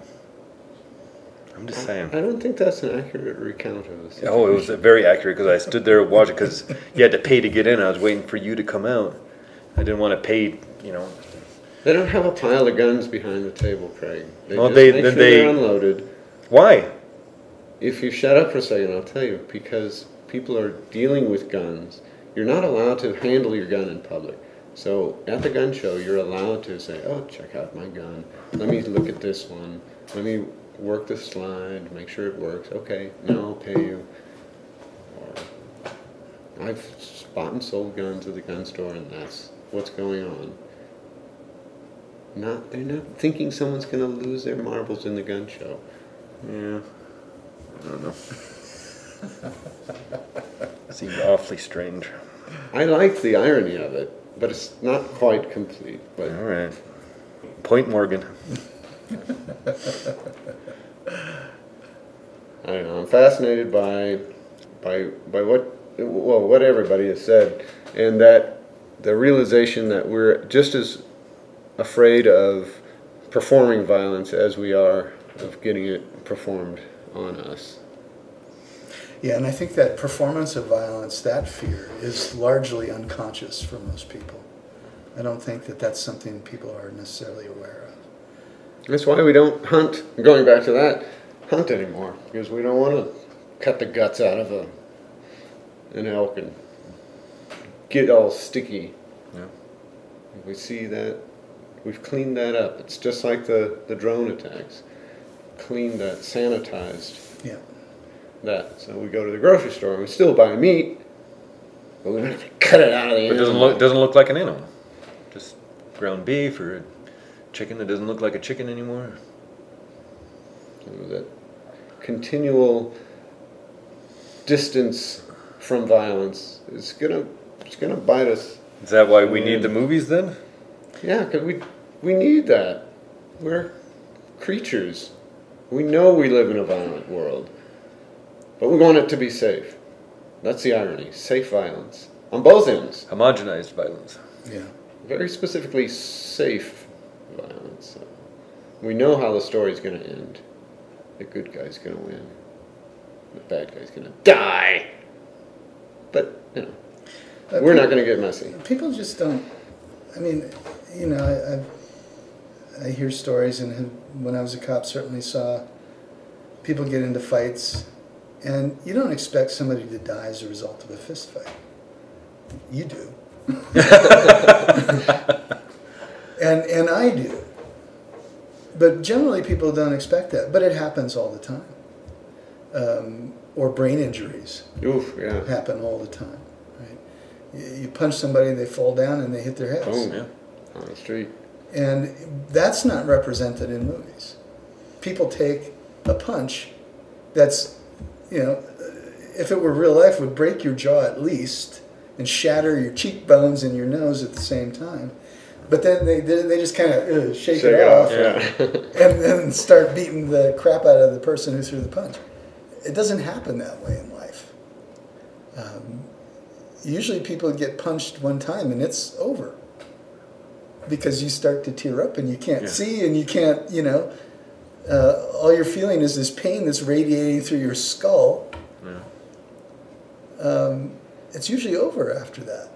I'm just saying. I don't think that's an accurate recount of this. Oh, it was very accurate because I stood there watching because you had to pay to get in. I was waiting for you to come out. I didn't want to pay, They don't have a pile of guns behind the table, Craig. They Well, just they- make then sure they- they're unloaded. Why? If you shut up for a second, I'll tell you. Because people are dealing with guns. You're not allowed to handle your gun in public. So at the gun show, you're allowed to say, oh, check out my gun. Let me look at this one. Let me work the slide, make sure it works. Okay, now I'll pay you. Or I've bought and sold guns at the gun store, and that's what's going on. They're not thinking someone's going to lose their marbles in the gun show. Yeah. I don't know. Seems awfully strange. I like the irony of it, but it's not quite complete. But All right. Point Morgan. I don't know. I'm fascinated by what everybody has said, and that the realization that we're just as afraid of performing violence as we are of getting it performed on us. Yeah, and I think that performance of violence, that fear, is largely unconscious for most people. I don't think that that's something people are necessarily aware of. That's why we don't hunt, going back to that, hunt anymore, because we don't want to cut the guts out of an elk and get all sticky. Yeah. We see that, we've cleaned that up. It's just like the drone attacks. Cleaned that, sanitized Yeah. that. So we go to the grocery store and we still buy meat, but we don't have to cut it out of the It animal. doesn't look like an animal. Just ground beef or a chicken that doesn't look like a chicken anymore. So that continual distance from violence is gonna bite us. Is that why we need the movies then? Yeah, because we need that. We're creatures. We know we live in a violent world, but we want it to be safe. That's the irony. Safe violence on both ends. Homogenized violence. Yeah. Very specifically safe violence. We know how the story's going to end. The good guy's going to win. The bad guy's going to die. But, you know, we're not going to get messy. People just don't. I mean, you know, I hear stories, and when I was a cop, certainly saw people get into fights, and you don't expect somebody to die as a result of a fist fight. You do. and I do. But generally people don't expect that. But it happens all the time. Or brain injuries. Oof, yeah. Happen all the time. Right? You punch somebody, they fall down and they hit their heads. Boom, yeah. On the street. And that's not represented in movies. People take a punch that's, you know, if it were real life, would break your jaw at least and shatter your cheekbones and your nose at the same time. But then they just kind of shake it off, yeah. and then start beating the crap out of the person who threw the punch. It doesn't happen that way in life. Usually people get punched one time and it's over. Because you start to tear up and you can't see and you can't, you know, all you're feeling is this pain that's radiating through your skull. Yeah. It's usually over after that.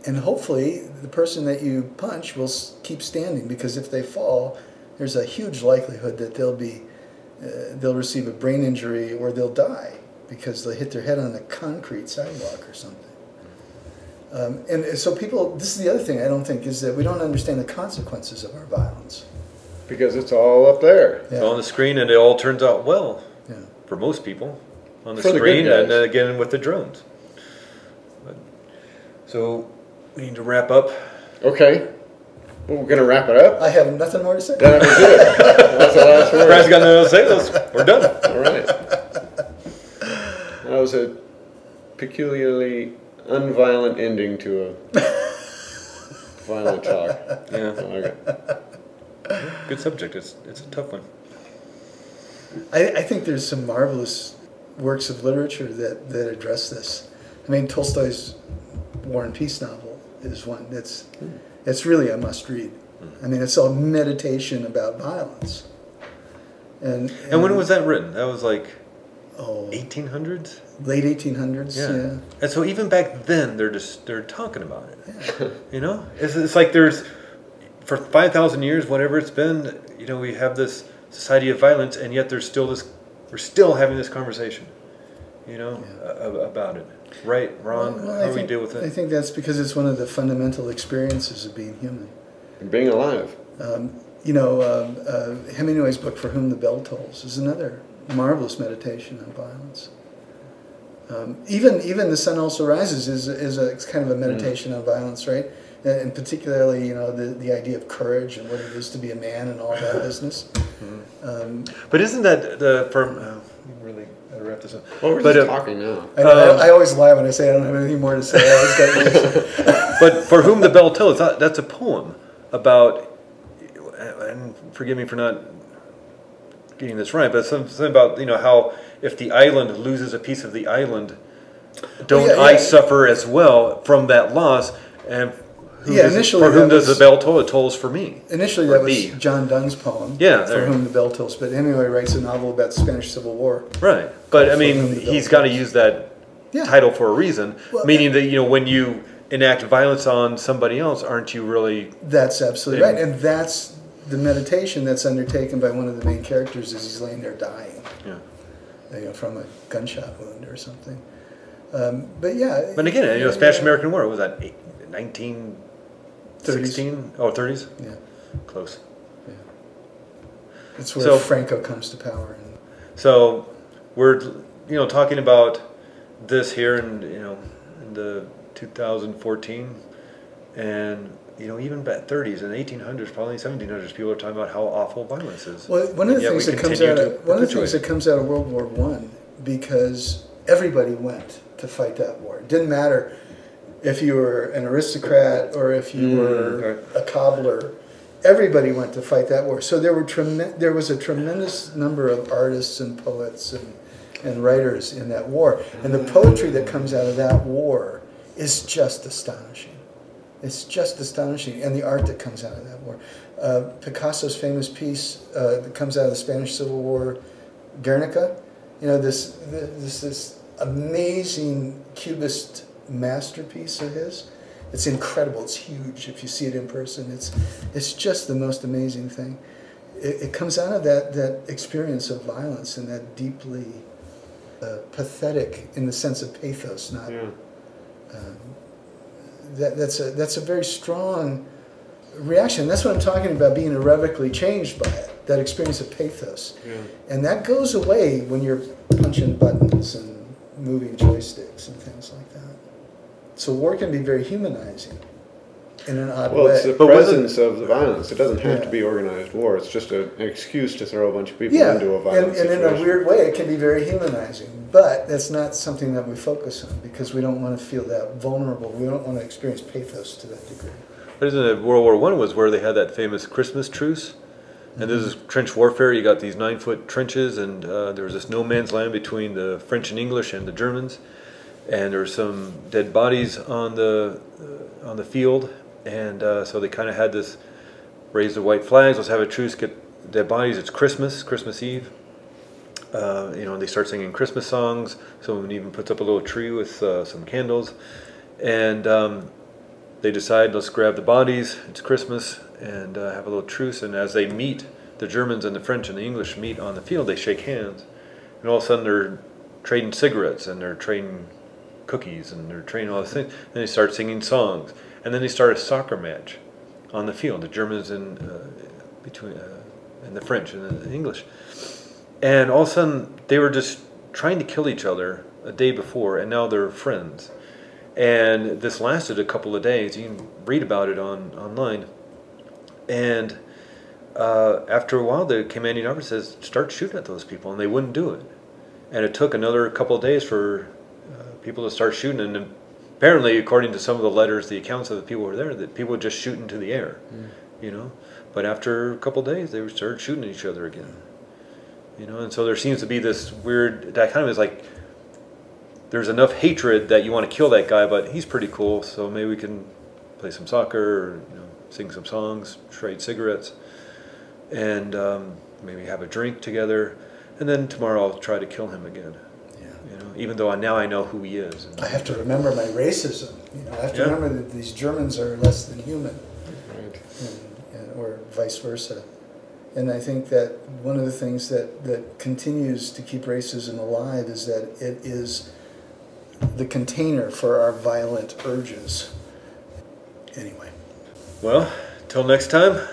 And hopefully the person that you punch will keep standing, because if they fall, there's a huge likelihood that they'll receive a brain injury or they'll die because they'll hit their head on a concrete sidewalk or something. And so people, this is the other thing I don't think, is that we don't understand the consequences of our violence. Because it's all up there. It's on the screen and it all turns out well. Yeah. For most people. On the For the screen good and guys. again with the drones. So we need to wrap up. Okay. Well, we're going to wrap it up. I have nothing more to say. That was it. That's the last word. Brad's got nothing else to say. We're done. All right. That was a peculiarly unviolent ending to a violent talk. Yeah. Okay. Good subject. It's a tough one. I think there's some marvelous works of literature that address this. I mean, Tolstoy's War and Peace novel is one it's really a must read. I mean, it's a meditation about violence. And when was that written? That was like 1800s? 1800s? Late 1800s, yeah. And so even back then, they're talking about it. Yeah. You know, it's like there's, for 5,000 years, whatever it's been, you know, we have this society of violence, and yet there's still this. We're still having this conversation. You know, about it. Right, wrong. How do we deal with it? I think that's because it's one of the fundamental experiences of being human. And being alive. You know, Hemingway's book "For Whom the Bell Tolls" is another marvelous meditation on violence. Even "The Sun Also Rises" is a kind of a meditation on violence, right? And particularly, you know, the idea of courage and what it is to be a man and all that business. But isn't that really gotta wrap this up? Well, we're just talking now. I always lie when I say I don't have anything more to say. I always got But "For Whom the Bell Tolls," that's a poem about, and forgive me for not getting this right, but something about, you know, how if the island loses a piece of the island, don't I suffer as well from that loss? And Initially, for whom does the bell toll? It tolls for me. Initially, Or that was B. John Donne's poem. Yeah, For there. whom the bell tolls. But Hemingway writes a novel about the Spanish Civil War. Right, but I For whom mean, the bell he's got to tolls. use that Yeah. title for a reason, Well, meaning that when you enact violence on somebody else, aren't you really? That's absolutely Yeah. right, and that's the meditation that's undertaken by one of the main characters as he's laying there dying, Yeah. from a gunshot wound or something. But yeah. But again, Spanish-American War, what was that 1916? Oh, 30s? Yeah. Close. Yeah. It's where So- Franco comes to power. And So we're talking about this here in the 2014, and even back 30s and 1800s, probably 1700s, people are talking about how awful violence is. Well, one of the things that comes out of World War I, because everybody went to fight that war. It didn't matter if you were an aristocrat or if you were a cobbler. Everybody went to fight that war. So there was a tremendous number of artists and poets and writers in that war. And the poetry that comes out of that war is just astonishing. It's just astonishing. And the art that comes out of that war. Picasso's famous piece that comes out of the Spanish Civil War, Guernica, this amazing Cubist masterpiece of his. It's incredible. It's huge. If you see it in person, it's just the most amazing thing. It comes out of that experience of violence and that deeply pathetic, in the sense of pathos. Not that's a very strong reaction. That's what I'm talking about, being irrevocably changed by it. That experience of pathos, and that goes away when you're punching buttons and moving joysticks and things like that. So war can be very humanizing in an odd way. Well, it's the presence of the violence. It doesn't have to be organized war. It's just an excuse to throw a bunch of people into a violent situation. And in a weird way, it can be very humanizing. But that's not something that we focus on, because we don't want to feel that vulnerable. We don't want to experience pathos to that degree. But isn't it World War I was where they had that famous Christmas truce? And this is trench warfare. You got these 9-foot trenches, and there was this no man's land between the French and English and the Germans. And there were some dead bodies on the field, and so they kind of had this, raise the white flags, let's have a truce, get dead bodies. It's Christmas Eve. They start singing Christmas songs. Someone even puts up a little tree with some candles, and they decide, let's grab the bodies. It's Christmas, and have a little truce. And as they meet, the Germans and the French and the English meet on the field, they shake hands, and all of a sudden they're trading cigarettes and they're trading cookies and they're trading all these things. And they start singing songs, and then they start a soccer match on the field. The Germans and the French and the English, and all of a sudden they were just trying to kill each other a day before, and now they're friends. And this lasted a couple of days. You can read about it online. And after a while, the commanding officer says, start shooting at those people, and they wouldn't do it. And it took another couple of days for people to start shooting, and apparently, according to some of the letters, the accounts of the people who were there, that people would just shoot into the air, But after a couple of days, they would start shooting at each other again, And so there seems to be this weird dichotomy. It's like there's enough hatred that you want to kill that guy, but he's pretty cool, so maybe we can play some soccer, or sing some songs, trade cigarettes, and maybe have a drink together, and then tomorrow I'll try to kill him again. Even though now I know who he is. I have to remember my racism. I have to remember that these Germans are less than human, or vice versa. And I think that one of the things that continues to keep racism alive is that it is the container for our violent urges. Anyway. Well, till next time.